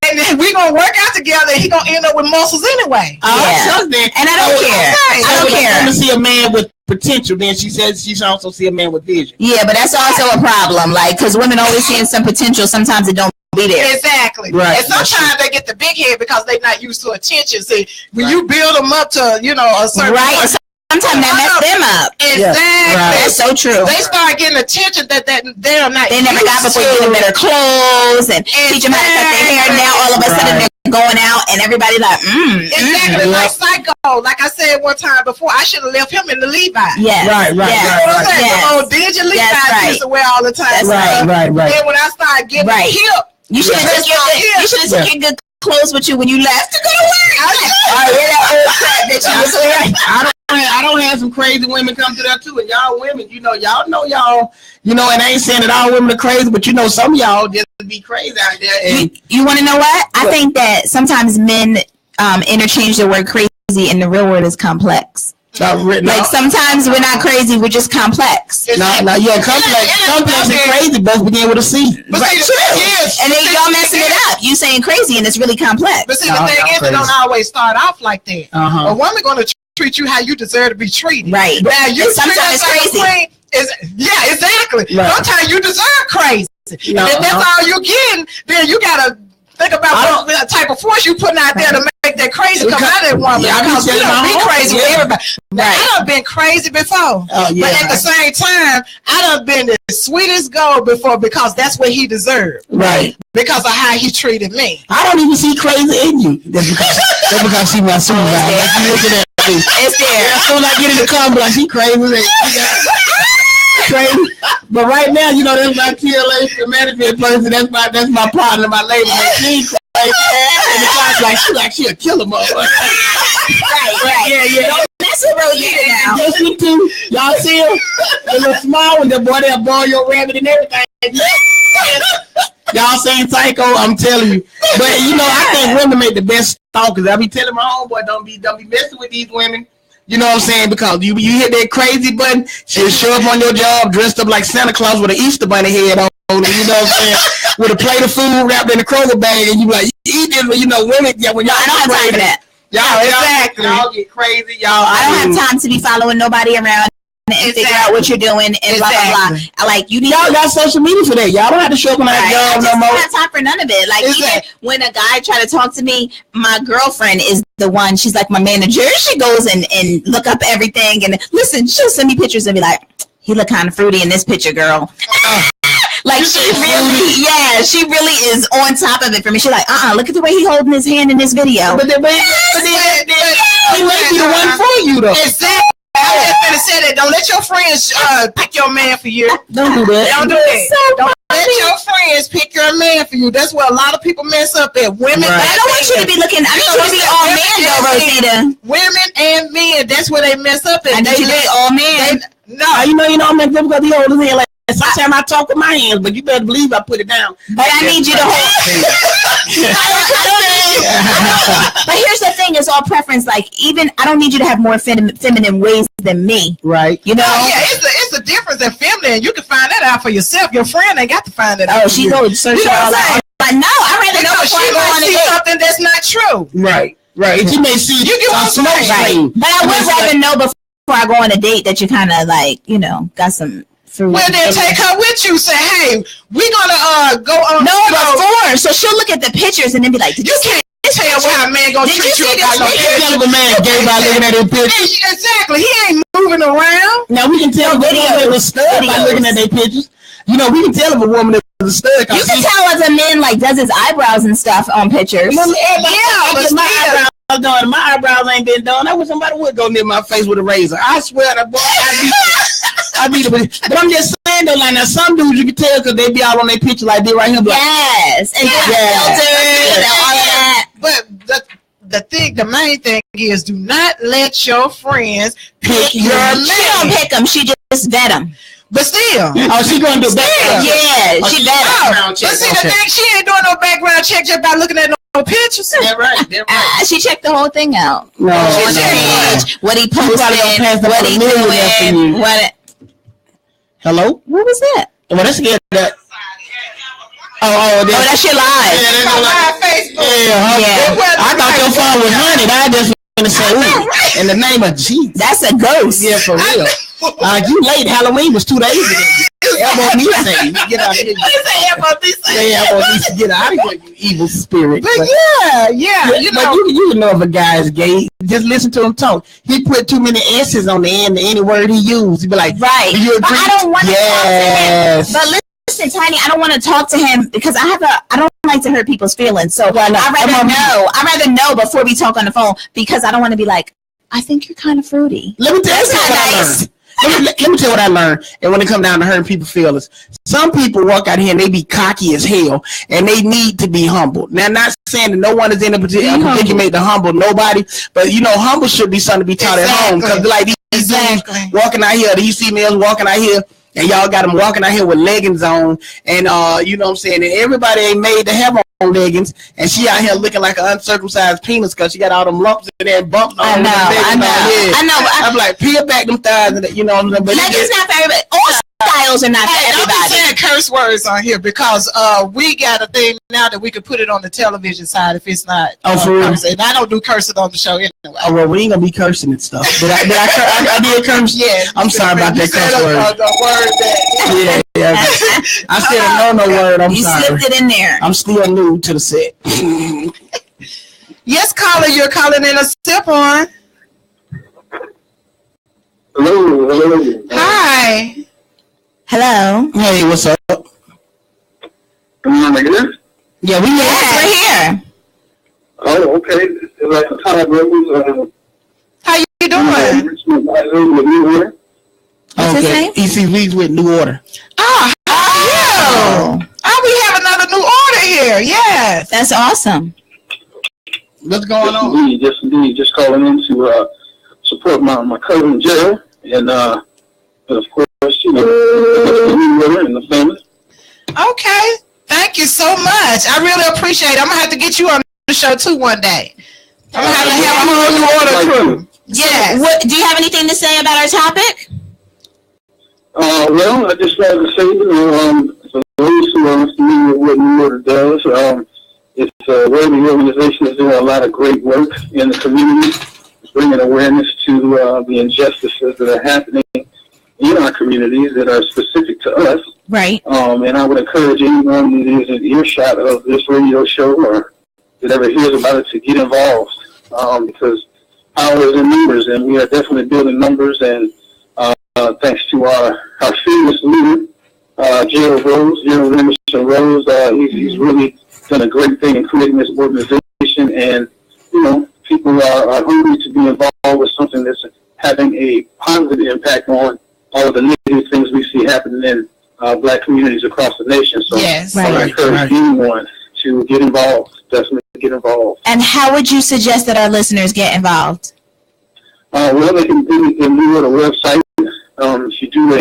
Speaker 2: and then we're going to work out together, and he's going to end up with muscles anyway.
Speaker 1: And I don't care. I don't care.
Speaker 4: To see a man with potential, then she says she also see a man with vision.
Speaker 1: Yeah, but that's also a problem. Like, because women always seeing some potential, sometimes it don't be there.
Speaker 2: Exactly.
Speaker 4: Right.
Speaker 2: And sometimes they get the big head because they're not used to attention. See, when you build them up to, a certain
Speaker 1: right. Sometimes that mess them up.
Speaker 2: Exactly.
Speaker 4: Right.
Speaker 1: That's so true.
Speaker 2: They start getting attention that they are not.
Speaker 1: They never got before getting better clothes and teach them how to cut their hair. Now all of a sudden they're going out and everybody like,
Speaker 2: Exactly. Like Psycho. Like I said one time before, I should have left him in the Levi's.
Speaker 1: Yes.
Speaker 4: Right.
Speaker 2: You know what I'm saying?
Speaker 1: Yes.
Speaker 2: The old Digit Levi's used to wear all the time.
Speaker 1: That's
Speaker 4: right.
Speaker 2: Then when I started getting hip,
Speaker 1: You should have took your good clothes with you when you left to go to work. I hear that old crap that you was wearing.
Speaker 4: I don't have some crazy women come to that too, and y'all women, y'all know, and I ain't saying that all women are crazy, but some of y'all just be crazy out there. And
Speaker 1: you want to know what? I think that sometimes men interchange the word crazy, and the real word is complex. Like sometimes we're not crazy, we're just complex.
Speaker 4: Complex and crazy both begin with a C.
Speaker 2: But see, the thing is,
Speaker 1: and then y'all messing it up. You saying crazy, and it's really complex.
Speaker 2: But see, the thing is, it don't always start off like that. A woman gonna treat you how you deserve to be treated.
Speaker 1: Right.
Speaker 2: Now you
Speaker 1: sometimes it's crazy.
Speaker 2: Exactly.
Speaker 4: Right.
Speaker 2: Sometimes you deserve crazy. If that's all you're getting, then you gotta think about what type of force you putting out there to make that crazy come out of that woman. Because you don't be crazy with everybody. Now, I done been crazy before. But at the same time, I done been the sweetest gold before because that's what he deserved.
Speaker 4: Right.
Speaker 2: Because of how he treated me.
Speaker 4: I don't even see crazy in you. That's because she's my supervisor.
Speaker 1: It's there.
Speaker 4: As soon as I get in the car, I'm like, she crazy. Crazy. But right now, that's my TLA management person. That's my partner, my lady. She's crazy. And the car's like she a killer motherfucker.
Speaker 1: Right. Yeah. That's a real year now.
Speaker 4: Yes, we too. Y'all see him? The little small one, the boy that bore your rabbit and everything. Y'all saying Psycho? I'm telling you. But I think women make the best stalkers. I be telling my homeboy, don't be messing with these women. You know what I'm saying? Because you hit that crazy button, she'll show up on your job dressed up like Santa Claus with an Easter bunny head on. You know what I'm saying? With a plate of food wrapped in a Kroger bag, and you like, eat this. Women, when y'all
Speaker 1: I don't have time for that.
Speaker 4: Y'all get crazy.
Speaker 1: I don't have time to be following nobody around and figure out what you're doing and blah blah blah. Like y'all
Speaker 4: got social media for that. Y'all don't have to show up on that job no more.
Speaker 1: I don't have time for none of it. Like even when a guy try to talk to me, my girlfriend is the one. She's like my manager. She goes and look up everything and listen. She'll send me pictures and be like, he look kind of fruity in this picture, girl. Like she really is on top of it for me. She's like, look at the way he holding his hand in this video.
Speaker 4: But then he might be the one for you though.
Speaker 2: Exactly. I was just gonna say that. Don't let your friends pick your man for you.
Speaker 4: Don't do that.
Speaker 2: Don't do that. Don't let your friends pick your man for you. That's where a lot of people mess up at. Women.
Speaker 1: Right. I don't want you to be looking. I need you to be all men though, Rosita.
Speaker 2: Women and men. That's where they mess up at.
Speaker 1: I need you to be all men.
Speaker 2: No.
Speaker 4: I'm not because he old as hell. Like sometimes I talk with my hands, but you better believe I put it down.
Speaker 1: But I need you to hold. But here's the thing: it's all preference. Like even I don't need you to have more feminine ways than me.
Speaker 4: Right.
Speaker 2: It's a difference in feminine. You can find that out for yourself. Your friend ain't got to find it out.
Speaker 1: Oh, she goes search all that. But no, I rather know before I go on a date.
Speaker 2: Something that's not true.
Speaker 4: Right. She may see
Speaker 2: you get on
Speaker 4: smoke
Speaker 1: right. But I would rather know before I go on a date that you kind of like got some.
Speaker 2: Well, then take her with you. Say, hey, we're gonna go on.
Speaker 1: No, before, so she'll look at the pictures and then be like,
Speaker 2: you can't tell how a man gonna treat you.
Speaker 4: Tell the man gay by looking at his pictures.
Speaker 2: Exactly, he ain't moving around.
Speaker 4: Now we can tell if a woman is a stud by looking at their pictures. We can tell if a woman is a stud.
Speaker 1: You can tell if a man does his eyebrows and stuff on pictures.
Speaker 4: But my eyebrows ain't been done. I wish somebody would go near my face with a razor. I swear to boy, I beat it. But I'm just saying though, like now some dudes you can tell because they be out on their picture like they right here.
Speaker 1: Yes, and filters and all of that.
Speaker 2: But the main thing is, do not let your friends pick your man.
Speaker 1: She don't pick them. She just vet them.
Speaker 2: But still.
Speaker 4: She gonna do background.
Speaker 1: Yeah, she vet them.
Speaker 2: But see, the thing, she ain't doing no background check just by looking at no pictures.
Speaker 4: They're right. They're right.
Speaker 1: She checked the whole thing out.
Speaker 4: No,
Speaker 1: On the page, what he posted, what he doing, what.
Speaker 4: Hello?
Speaker 1: What was that?
Speaker 4: Well, let's get that.
Speaker 1: That's your live.
Speaker 4: Yeah. I thought your phone was hunted. I just want to say, ooh, in the name of Jesus.
Speaker 1: That's a ghost.
Speaker 4: Yeah, for real. You late. Halloween was 2 days ago. Elbow me saying, get out of here. Get out of here, you evil spirit.
Speaker 2: But yeah.
Speaker 4: You know if a guy is gay, just listen to him talk. He put too many S's on the end of any word he used. He'd be like,
Speaker 1: right. But I don't want to talk to him. But listen, Tiny, I don't want to talk to him because I don't like to hurt people's feelings. So I'd rather know before we talk on the phone because I don't want to be like, I think you're kind of fruity.
Speaker 4: Let me tell you what I learned. Let me tell you what I learned. And when it comes down to hurting people's feelings, some people walk out here and they be cocky as hell and they need to be humbled. Now, not saying that no one is in a predicament to humble nobody, but humble should be something to be taught at home. Because like these dudes walking out here, these females walking out here, and y'all got them walking out here with leggings on, and you know what I'm saying, and everybody ain't made to have on leggings, and she out here looking like an uncircumcised penis because she got all them lumps in there and bumps on. I know. I'm like, peel back them thighs, you know what I'm saying? But
Speaker 1: leggings not for everybody. All styles are not for everybody.
Speaker 2: I'm saying curse words on here because we got a thing now that we could put it on the television side if it's not.
Speaker 4: For real?
Speaker 2: And I don't do cursing on the show anyway.
Speaker 4: Oh, well, we ain't gonna be cursing and stuff. I did curse. Yeah. I'm sorry about that curse word.
Speaker 2: The word that.
Speaker 4: Yeah. I said no word. I'm sorry.
Speaker 1: You slipped it in there.
Speaker 4: I'm still new to the set.
Speaker 2: Yes, caller, you're calling in a SSIPP on.
Speaker 3: Hello.
Speaker 2: Hi.
Speaker 1: Hello.
Speaker 4: Hey, what's up?
Speaker 3: Am I here?
Speaker 4: Yeah,
Speaker 1: we're here.
Speaker 3: Oh, okay. Like Todd Rose.
Speaker 2: How you doing?
Speaker 1: What's his name?
Speaker 4: EC Leads with New Order.
Speaker 2: We have another new order here. Yes.
Speaker 1: That's awesome.
Speaker 4: What's going on?
Speaker 3: Yes, indeed. Just calling in to support my cousin Gerald and of course, the New Order and the family.
Speaker 2: Okay. Thank you so much. I really appreciate it. I'm going to have to get you on the show too one day. I'm going to have a whole New Order crew. Yes.
Speaker 1: Do you have anything to say about our topic?
Speaker 3: Well, I just wanted to say, for those who are familiar with what New Order does, it's a worthy organization that's doing a lot of great work in the community, bringing awareness to the injustices that are happening in our communities that are specific to us.
Speaker 1: Right.
Speaker 3: And I would encourage anyone that is in earshot of this radio show or that ever hears about it to get involved, because power is in numbers, and we are definitely building numbers. And thanks to our famous leader, Gerald Emerson Rose, he's really done a great thing in creating this organization, and people are hungry to be involved with something that's having a positive impact on all of the negative things we see happening in Black communities across the nation. So I encourage anyone to get involved. Definitely get involved.
Speaker 1: And how would you suggest that our listeners get involved?
Speaker 3: Well, they can do the New Order website. If you do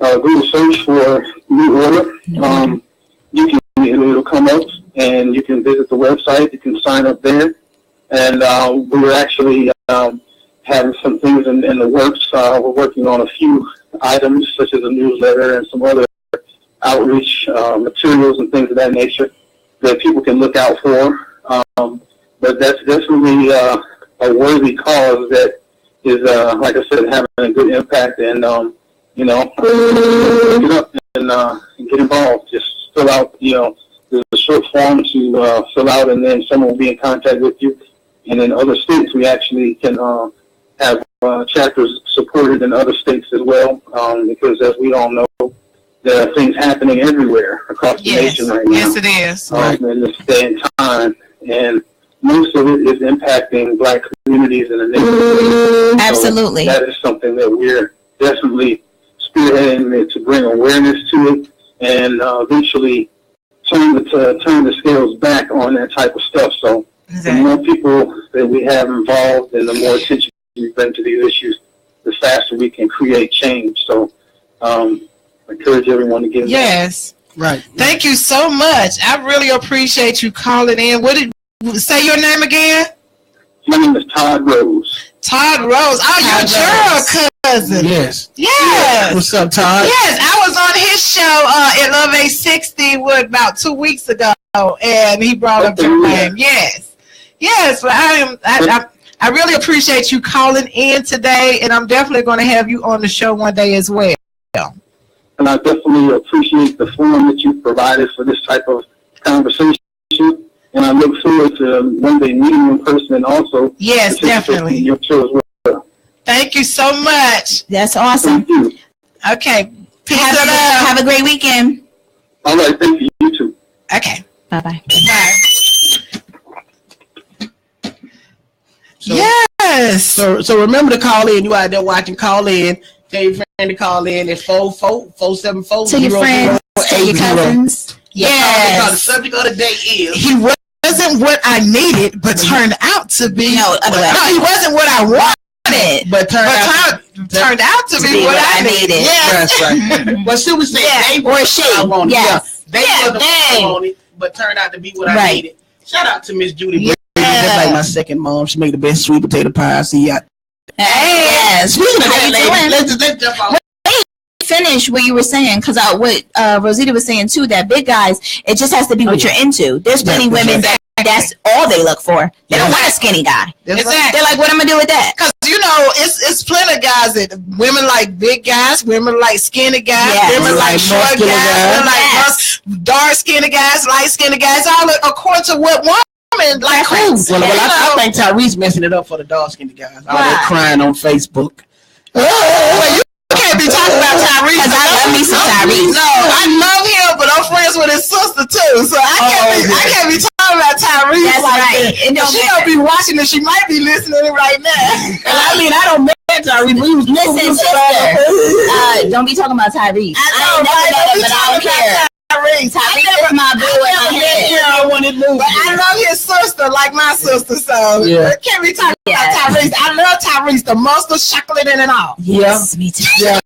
Speaker 3: a Google search for New Order, it'll come up, and you can visit the website. You can sign up there, and we're actually having some things in the works. We're working on a few items, such as a newsletter and some other outreach materials and things of that nature that people can look out for. But that's definitely a worthy cause that is, like I said, having a good impact. And get up and get involved. Just fill out, there's a short form to fill out, and then someone will be in contact with you. And in other states, we actually can have chapters supported in other states as well, because as we all know, there are things happening everywhere across the nation right now.
Speaker 2: Yes, it is.
Speaker 3: In this day and time, and most of it is impacting Black communities in the nation.
Speaker 1: Absolutely.
Speaker 3: So that is something that we're definitely spearheading to bring awareness to it, and eventually turn the scales back on that type of stuff. So the more people that we have involved and the more attention we bring to these issues, the faster we can create change. So I encourage everyone to get involved.
Speaker 2: Yes.
Speaker 4: Right.
Speaker 2: Thank you so much. I really appreciate you calling in. What say your name again?
Speaker 3: My name is Todd Rose.
Speaker 2: Todd Rose. Oh, your Gerald cousin.
Speaker 4: Yes.
Speaker 2: Yes.
Speaker 4: What's up, Todd?
Speaker 2: Yes, I was on his show at Love 860 about 2 weeks ago, and he brought up your name. Yes. Yes, but I really appreciate you calling in today, and I'm definitely going to have you on the show one day as well.
Speaker 3: And I definitely appreciate the forum that you provided for this type of conversation. And I look forward to one day meeting you in person and also
Speaker 2: yes, definitely
Speaker 3: your show as well.
Speaker 2: Thank you so much.
Speaker 1: That's awesome.
Speaker 2: Okay. Peace
Speaker 1: Have a great weekend.
Speaker 3: All right, thank you. You too.
Speaker 2: Okay.
Speaker 1: Bye-bye.
Speaker 2: Bye. Yes.
Speaker 4: So remember to call in. You out there watching, call in. Tell your friend to call in. It's 474.
Speaker 1: Tell your friends, tell your cousins.
Speaker 2: Yes.
Speaker 4: The subject of the day is
Speaker 2: he wasn't what I needed, but turned out to be.
Speaker 1: No,
Speaker 2: he wasn't what I wanted,
Speaker 4: but turned out
Speaker 2: to be what I needed.
Speaker 4: Yes. That's right. But still, we say they
Speaker 1: or she.
Speaker 4: I wanted.
Speaker 1: Yes.
Speaker 4: They wasn't what I wanted, but turned out to be what I needed. Shout out to Miss Judy. That's like my second mom. She make the best sweet potato pie. I see ya.
Speaker 1: Hey, yeah. Speaking of that,
Speaker 4: let's jump off.
Speaker 1: Finish what you were saying, because what Rosita was saying too, that big guys, it just has to be what you're into. There's plenty women that's all they look for. They don't want a skinny guy.
Speaker 2: Exactly.
Speaker 1: They're like, what am I gonna do with that?
Speaker 2: Because it's plenty of guys that women like big guys, women like skinny guys, women like short guys, women like dark skinny guys, light skinny guys, all according to what woman like.
Speaker 4: Well, I think Tyrese messing it up for the dark skinny guys. All that crying on Facebook.
Speaker 2: Well, you can't be talking about Tyrese.
Speaker 1: Because I love me some Tyrese.
Speaker 2: No, I love him, but I'm friends with his sister too. So I can't be talking about Tyrese. That's like right. That. She don't be watching it. She might be listening right now.
Speaker 4: I don't met Tyrese.
Speaker 1: Listen, sister. Don't be talking about Tyrese. I never met him, but I don't care. Tyrese is my boo.
Speaker 2: But I love his sister like my sister, so I can't be talking about Tyrese. I love Tyrese, the muscle, chocolate, and all.
Speaker 1: Yes, me too.
Speaker 4: Yeah,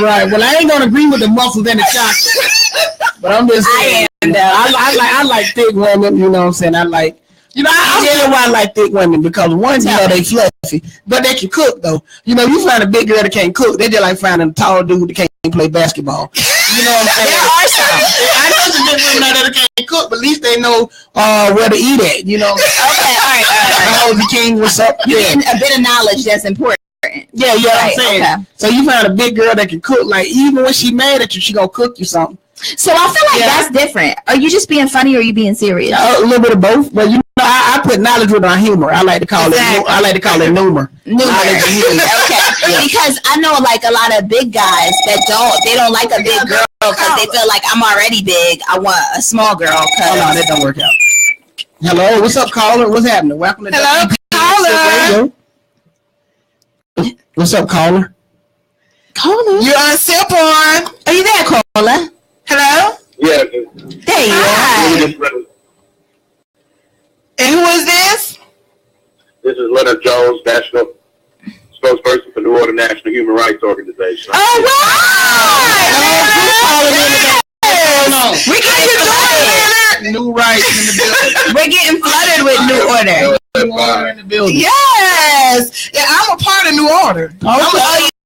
Speaker 4: right. Well, I ain't gonna agree with the muscles and the chocolate, but I'm just saying. I like thick women. You know what I'm saying? I like. I'm telling why I like thick women, because one, they fluffy, but they can cook though. You find a big girl that can't cook. They just like finding a tall dude that can't play basketball. You know what I'm saying?
Speaker 1: There are some.
Speaker 4: I know some big women that can't cook, but at least they know where to eat at. Okay, all right. Holy King, what's up?
Speaker 1: You getting a bit of knowledge that's important.
Speaker 4: Yeah, right, I'm saying. Okay. So you find a big girl that can cook. Like even when she mad at you, she gonna cook you something.
Speaker 1: So I feel like that's different. Are you just being funny, or are you being serious?
Speaker 4: A little bit of both, but I put knowledge with my humor. I like to call it. I like to call it humor.
Speaker 1: Okay, because I know like a lot of big guys that don't like a big girl because they feel like I'm already big. I want a small girl.
Speaker 4: Oh no, that don't work out. Hello, what's up, caller? What's happening? Welcome to
Speaker 2: caller.
Speaker 4: What's up, caller?
Speaker 1: Caller,
Speaker 2: you're on SSIPP On.
Speaker 1: Are you there, caller?
Speaker 2: Hello?
Speaker 3: Yeah.
Speaker 1: There you are.
Speaker 2: And who is this?
Speaker 3: This is Leonard Jones, National Spokesperson for New Order National Human Rights Organization.
Speaker 2: Oh, wow! We getting flooded.
Speaker 4: New rights in the building.
Speaker 1: We're getting flooded with New Order.
Speaker 4: New Order in the building.
Speaker 2: Yes. Yeah, I'm a part of New Order. I'm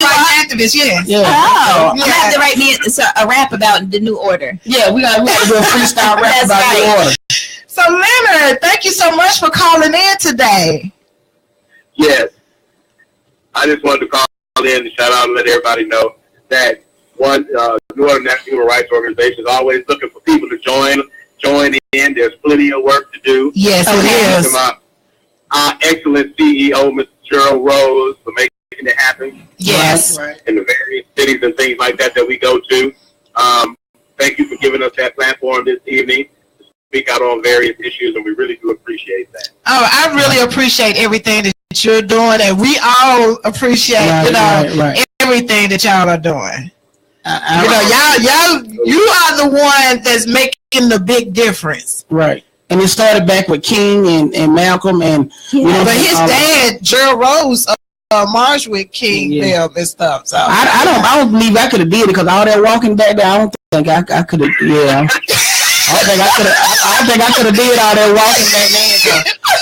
Speaker 2: an activist, yes.
Speaker 1: Yeah. Oh, I'm gonna have to write me a rap about the New Order.
Speaker 4: Yeah, we gotta do a freestyle rap about New Order.
Speaker 2: So Leonard, thank you so much for calling in today.
Speaker 3: Yes. I just wanted to call in and shout out and let everybody know that New Order National Human Rights Organization is always looking for people to join in. There's plenty of work to do.
Speaker 2: Yes, it is.
Speaker 3: Our excellent CEO, Mr. Gerald Rose, for making it happen.
Speaker 2: Yes.
Speaker 3: In the various cities and things like that we go to. Thank you for giving us that platform this evening to speak out on various issues, and we really do appreciate that.
Speaker 2: Oh, I really appreciate everything that you're doing, and we all appreciate, everything that y'all are doing. You are the one that's making the big difference.
Speaker 4: Right. And it started back with King and Malcolm and
Speaker 2: but his dad, Gerald Rose, marched with King and stuff. So I
Speaker 4: don't believe I could have did it, because all that walking back there, I don't think I could have. Yeah. I think I could have did all that walking back then.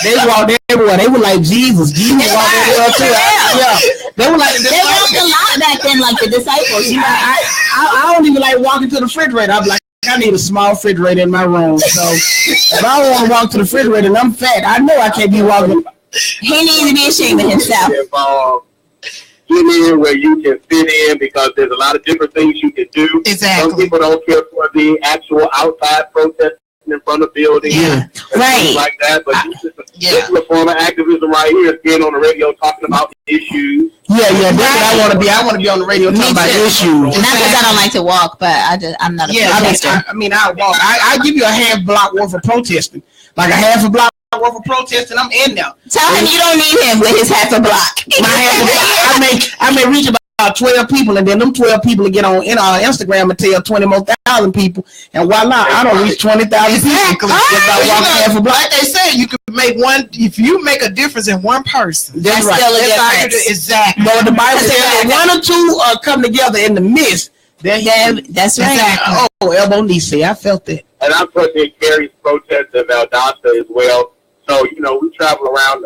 Speaker 4: They walked everywhere. They were like Jesus. Jesus walked everywhere too. They were like
Speaker 1: they walked a lot back then, like the disciples. You know,
Speaker 4: I don't even like walking to the refrigerator. I'm like, I need a small refrigerator in my room. So if I want to walk to the refrigerator and I'm fat, I know I can't be walking.
Speaker 1: He needs to be ashamed of himself.
Speaker 3: Get in where you can fit in, because there's a lot of different things you can do.
Speaker 2: Exactly.
Speaker 3: Some people don't care for the actual outside protesting in front of buildings.
Speaker 1: Yeah. Right.
Speaker 3: Like that. But this is a form of activism right here. It's being on the radio talking about issues.
Speaker 4: Yeah, that's what I want to be. I want to be on the radio talking about issues.
Speaker 1: Not because I don't like to walk, but I'm not a protester.
Speaker 4: I walk. I give you a half block worth of protesting. Like a half a block worth of protesting, I'm in there.
Speaker 1: Tell him you don't need him with his half a block.
Speaker 4: My half a block. I may reach about 12 people, and then them 12 people will get on Instagram and tell 20 more thousand people, and voila, I don't reach 20,000 people.
Speaker 2: Half a block. Like they say, you can make one. If you make a difference in one person,
Speaker 4: that's right.
Speaker 1: Still a difference.
Speaker 2: Exactly.
Speaker 4: But the Bible says one or two come together in the midst.
Speaker 1: That's right.
Speaker 4: Exactly. Oh, elbow knee. See, I felt that.
Speaker 3: And I'm pushing Gary's protest in Valdosta as well. So, we travel around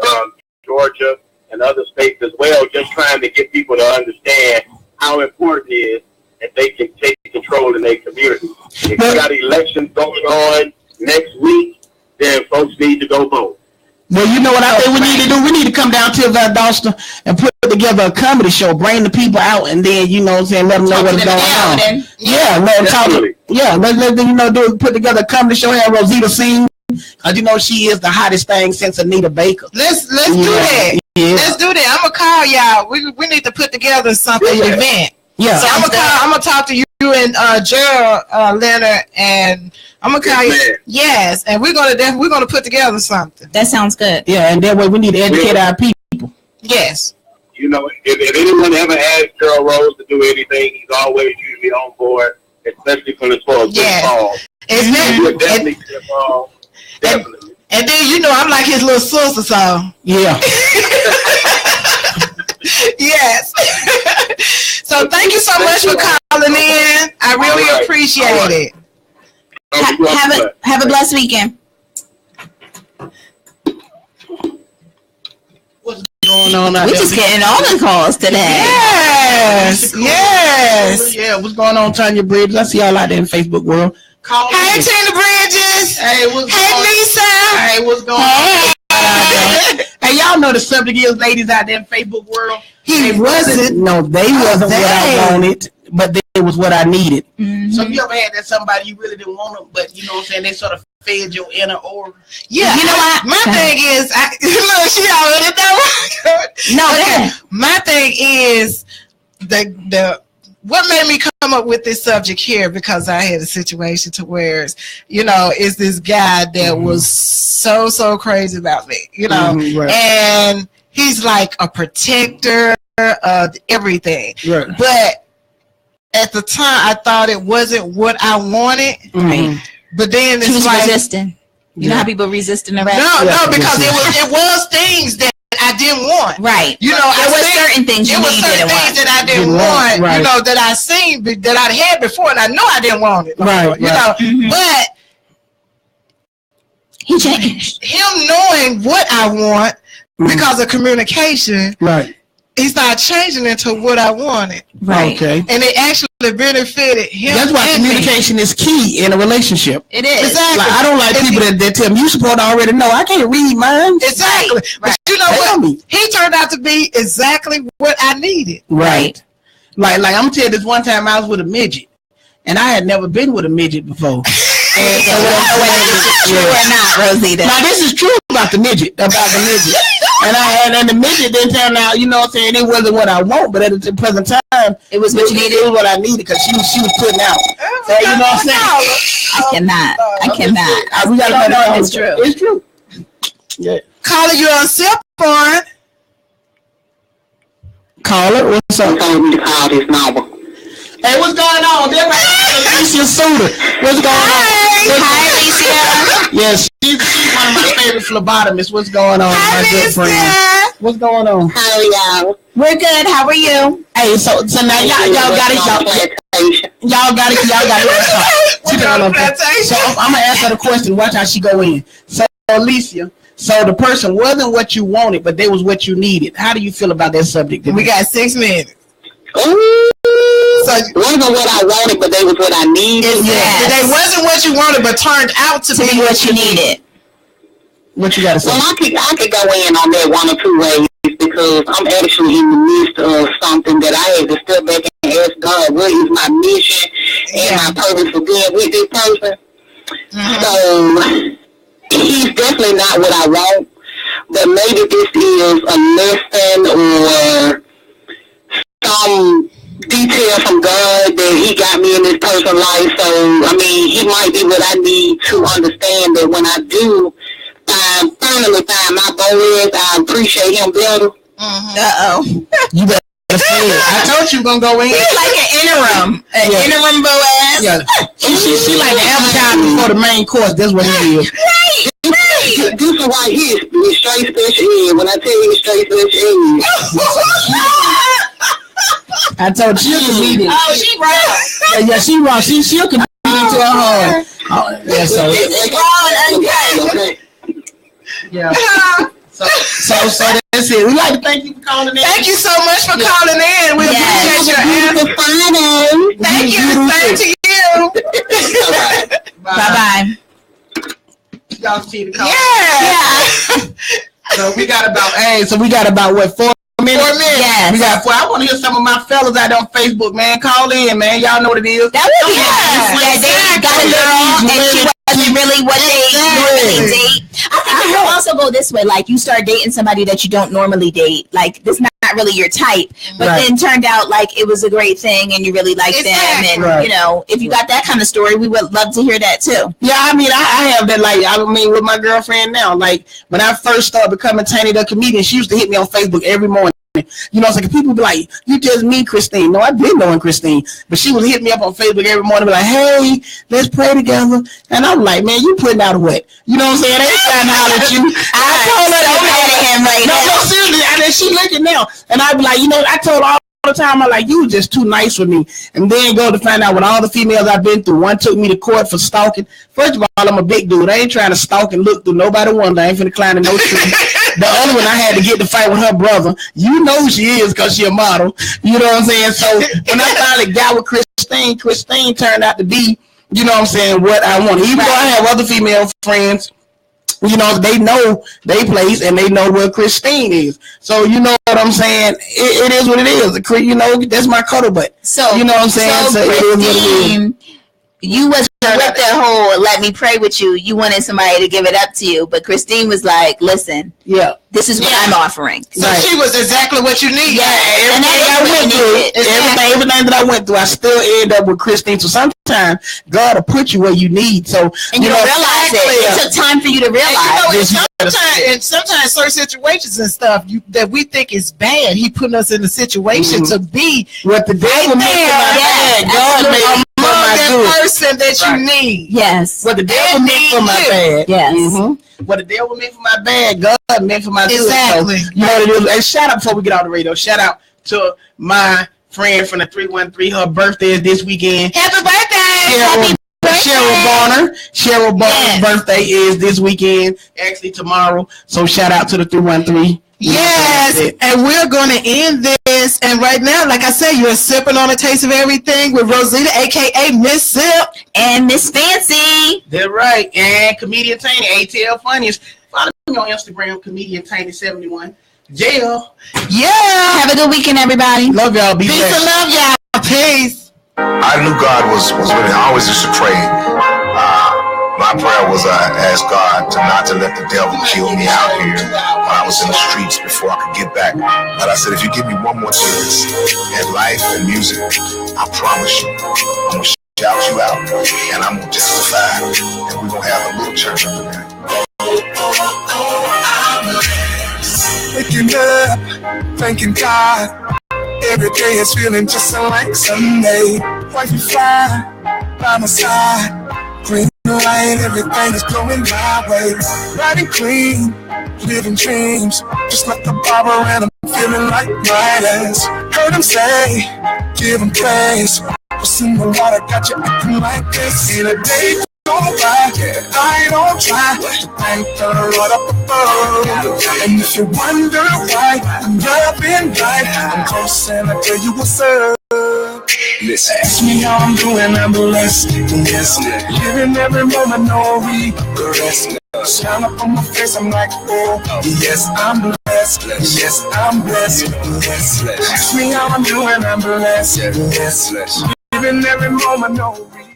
Speaker 3: Georgia and other states as well, just trying to get people to understand how important it is that they can take control in their community. If you got elections going on next week, then folks need to go vote.
Speaker 4: Well, you know what I think we need to do? We need to come down to Valdosta and put together a comedy show, bring the people out, and then, let them know what's going on. Let's put together a comedy show, have Rosita sing. Cause she is the hottest thing since Anita Baker.
Speaker 2: Let's do that. Yeah. Let's do that. I'm gonna call y'all. We need to put together something event.
Speaker 4: Yeah.
Speaker 2: So I'm gonna talk to you and Gerald Leonard, and I'm gonna call you. Yes, and we're gonna put together something.
Speaker 1: That sounds good.
Speaker 4: Yeah, and that way we need to educate our people.
Speaker 2: Yes.
Speaker 3: If anyone ever asked Gerald Rose to do anything, he's always usually on board, especially when it's for a good cause. Definitely involved. Definitely.
Speaker 2: And then I'm like his little sister, so
Speaker 4: yeah.
Speaker 2: Yes. So thank you so much for calling in. I really appreciate it.
Speaker 1: Have a blessed weekend.
Speaker 4: What's going on out
Speaker 1: We're just getting all the calls today.
Speaker 2: Yes.
Speaker 4: Yeah, what's going on, Tanya Bridges? I see y'all out there in Facebook world.
Speaker 2: Hey, Tina Bridges.
Speaker 4: Hey,
Speaker 2: Lisa.
Speaker 4: Hey, what's going on? Hey, y'all know the subject is ladies out there in Facebook world.
Speaker 2: They wasn't
Speaker 4: what I wanted, but it was what I needed.
Speaker 1: Mm-hmm.
Speaker 4: So if you ever had that somebody you really didn't want them, but they sort of fed your inner aura.
Speaker 2: Yeah. You know what? My thing is, she already know.
Speaker 1: No,
Speaker 2: okay. My thing is the what made me come up with this subject here, because I had a situation to where, is this guy that was so crazy about me,
Speaker 4: right.
Speaker 2: And he's like a protector of everything.
Speaker 4: Right.
Speaker 2: But at the time, I thought it wasn't what I wanted.
Speaker 1: Right.
Speaker 2: But then
Speaker 1: he was resisting. You know how people resisting the rest?
Speaker 2: No, because it was things that I didn't want.
Speaker 1: Right.
Speaker 2: There
Speaker 1: were certain things you needed
Speaker 2: that I didn't want.
Speaker 4: Right.
Speaker 2: That I seen that I had before, and I know I didn't want it.
Speaker 4: Right.
Speaker 1: Mm-hmm.
Speaker 2: But
Speaker 1: he changed.
Speaker 2: Him knowing what I want because of communication.
Speaker 4: Right.
Speaker 2: He started changing into what I wanted.
Speaker 1: Right.
Speaker 4: Okay.
Speaker 2: And it actually benefited him.
Speaker 4: That's why communication is key in a relationship.
Speaker 1: It is.
Speaker 2: Exactly.
Speaker 4: Like, I don't like people that tell me you supposed to already know. I can't read mine.
Speaker 2: Exactly.
Speaker 1: Right.
Speaker 2: But you know what? He turned out to be exactly what I needed.
Speaker 4: Right. Like I'm gonna tell you, this one time I was with a midget, and I had never been with a midget before.
Speaker 1: And so true or not, Rosita?
Speaker 4: Now this is true about the midget. And the midget didn't turn out, it wasn't what I want, but at the present time,
Speaker 1: it was what you needed.
Speaker 4: It was what I needed, because she was putting out. So, you know what I'm saying?
Speaker 1: I cannot.
Speaker 4: We gotta know
Speaker 1: it's true.
Speaker 4: It's true. Yeah.
Speaker 2: Caller, you on SSIPP On.
Speaker 4: Caller, what's up?
Speaker 3: Told me to call this number.
Speaker 4: Hey, what's going on? Alicia Suter. What's going on?
Speaker 1: Hi, Alicia.
Speaker 4: Yes, she's one of my favorite phlebotomists. What's going on,
Speaker 2: Hi,
Speaker 4: my good friend? What's going on?
Speaker 3: How are y'all?
Speaker 1: We're good. How are you?
Speaker 4: Hey, so now y'all got it. Y'all got it. So I'm gonna ask her the question. Watch how she go in. So Alicia, so the person wasn't what you wanted, but they was what you needed. How do you feel about that subject?
Speaker 2: We got 6 minutes.
Speaker 3: Ooh.
Speaker 2: So
Speaker 3: wasn't what I wanted, but they was what I needed.
Speaker 2: Yes. They wasn't what you wanted, but turned out to be what you needed.
Speaker 4: What you gotta say?
Speaker 3: Well, I could go in on that one or two ways because I'm actually in the midst of something that I had to step back and ask God, what is my mission and my purpose for being with this person? So he's definitely not what I want, but maybe this is a lesson or some detail from God that he got me in this person's life. So, I mean, he might be what I need to understand that when I do finally find my boys, I appreciate him better.
Speaker 4: You better say it. I told you gonna go in.
Speaker 1: He's like an interim. Interim Boaz.
Speaker 4: Yeah. She like the advertisement before the main course. That's what he is.
Speaker 3: Right. This is why he's straight special ed. When I tell you straight special ed.
Speaker 4: I told you she's a comedian.
Speaker 1: Oh, she wrong.
Speaker 4: Yeah, she wrong. She'll comedian to her heart. Yeah, so.
Speaker 3: Okay.
Speaker 4: Yeah. So that's it. We'd like to thank you for calling in.
Speaker 2: Thank you so much for calling in. We appreciate your answer. Thank you. Same to you.
Speaker 1: Bye-bye.
Speaker 4: Y'all see the call?
Speaker 1: Yeah.
Speaker 4: So we got about what, 4 minutes? 4 minutes.
Speaker 1: Yes.
Speaker 4: We got 4. I want to hear some of my fellas out on Facebook, man. Call in, man. Y'all know what it is.
Speaker 1: That would be nice. Yeah, they got a girl and she wasn't really what they normally date. I think it will also go this way. Like, you start dating somebody that you don't normally date. Like, this not really your type. But then turned out like it was a great thing and you really liked them. And, you know, if you got that kind of story, we would love to hear that too.
Speaker 4: Yeah, I mean, I have that, like, I mean, with my girlfriend now. Like, when I first started becoming Tiny the Comedian, she used to hit me on Facebook every morning. You know, it's like people be like, you just meet Christine. No, I've been knowing Christine, but she would hit me up on Facebook every morning, be like, hey, let's pray together. And I'm like, man, you putting out what? You know what I'm saying? They ain't trying to holler at you. I told her that. No, seriously. And then she looking now, and I be like, you know, I told her all the time, I'm like, you were just too nice for me. And then go to find out when all the females I've been through, one took me to court for stalking. First of all, I'm a big dude. I ain't trying to stalk and look through nobody one. I ain't finna climb in no tree. The other one, I had to get to fight with her brother. You know she is because she a model. You know what I'm saying? So when I finally got with Christine turned out to be, you know what I'm saying, what I wanted. Even though I have other female friends, you know, they know they place and they know where Christine is. So you know what I'm saying? It is what it is. You know, that's my cuddle butt. So you know what I'm saying? So
Speaker 1: Christine, it is what it is. You wasn't with the whole let me pray with you. You wanted somebody to give it up to you. But Christine was like, listen, this is what I'm offering.
Speaker 2: So she was exactly what you need.
Speaker 4: Yeah, everything that I went through, I still end up with Christine. So sometimes God will put you where you need. So
Speaker 1: and you don't realize it. It took time for you to realize.
Speaker 2: Sometimes certain situations and stuff that we think is bad, he put us in a situation to be
Speaker 4: what the devil made God made
Speaker 2: that person that you need.
Speaker 1: Yes.
Speaker 4: What the devil meant for my bad.
Speaker 1: Yes.
Speaker 4: What the devil meant for my bad, God meant for my good.
Speaker 2: Exactly.
Speaker 4: So, you know what it is. And shout out before we get on the radio. Shout out to my friend from the 313. Her birthday is this weekend.
Speaker 2: Happy birthday!
Speaker 4: Cheryl Bonner's birthday is this weekend. Actually tomorrow. So shout out to the 313.
Speaker 2: Yes, and we're going to end this. And right now, like I said, you're sipping on a taste of everything with Rosita, a.k.a. Miss Sip.
Speaker 1: And Miss Fancy.
Speaker 4: That's right. And Comedian Tiny, ATL Funniest. Follow me on Instagram, Comedian Tiny71. Yeah.
Speaker 1: Have a good weekend, everybody.
Speaker 4: Love y'all. Be blessed.
Speaker 2: Peace and love y'all. Peace.
Speaker 7: I knew God was really, I always used to pray. My prayer was I asked God not to let the devil kill me out here when I was in the streets before I could get back. But I said, if you give me one more chance at life and music, I promise you, I'm going to shout you out and I'm going to testify and we're going to have a little church up there.
Speaker 6: Waking up, thanking God. Every day is feeling just like Sunday. Wife is fine by my side. Green light, everything is going my way. Riding clean, living dreams. Just like the barber and I'm feeling like Midas. Heard him say, give him praise.
Speaker 5: What's in the water got you acting like this? In a day don't buy, I don't try to thank the Lord up above. And if you wonder why I'm loving right, I'm close and I tell you what's up. Listen, ask me how I'm doing, I'm blessed. Yes, living every moment, no regrets. Smile up on my face, I'm like, oh, yes, I'm blessed. Yes, I'm blessed. Yes, ask me how I'm doing, I'm blessed. Yes, living every moment, no regrets.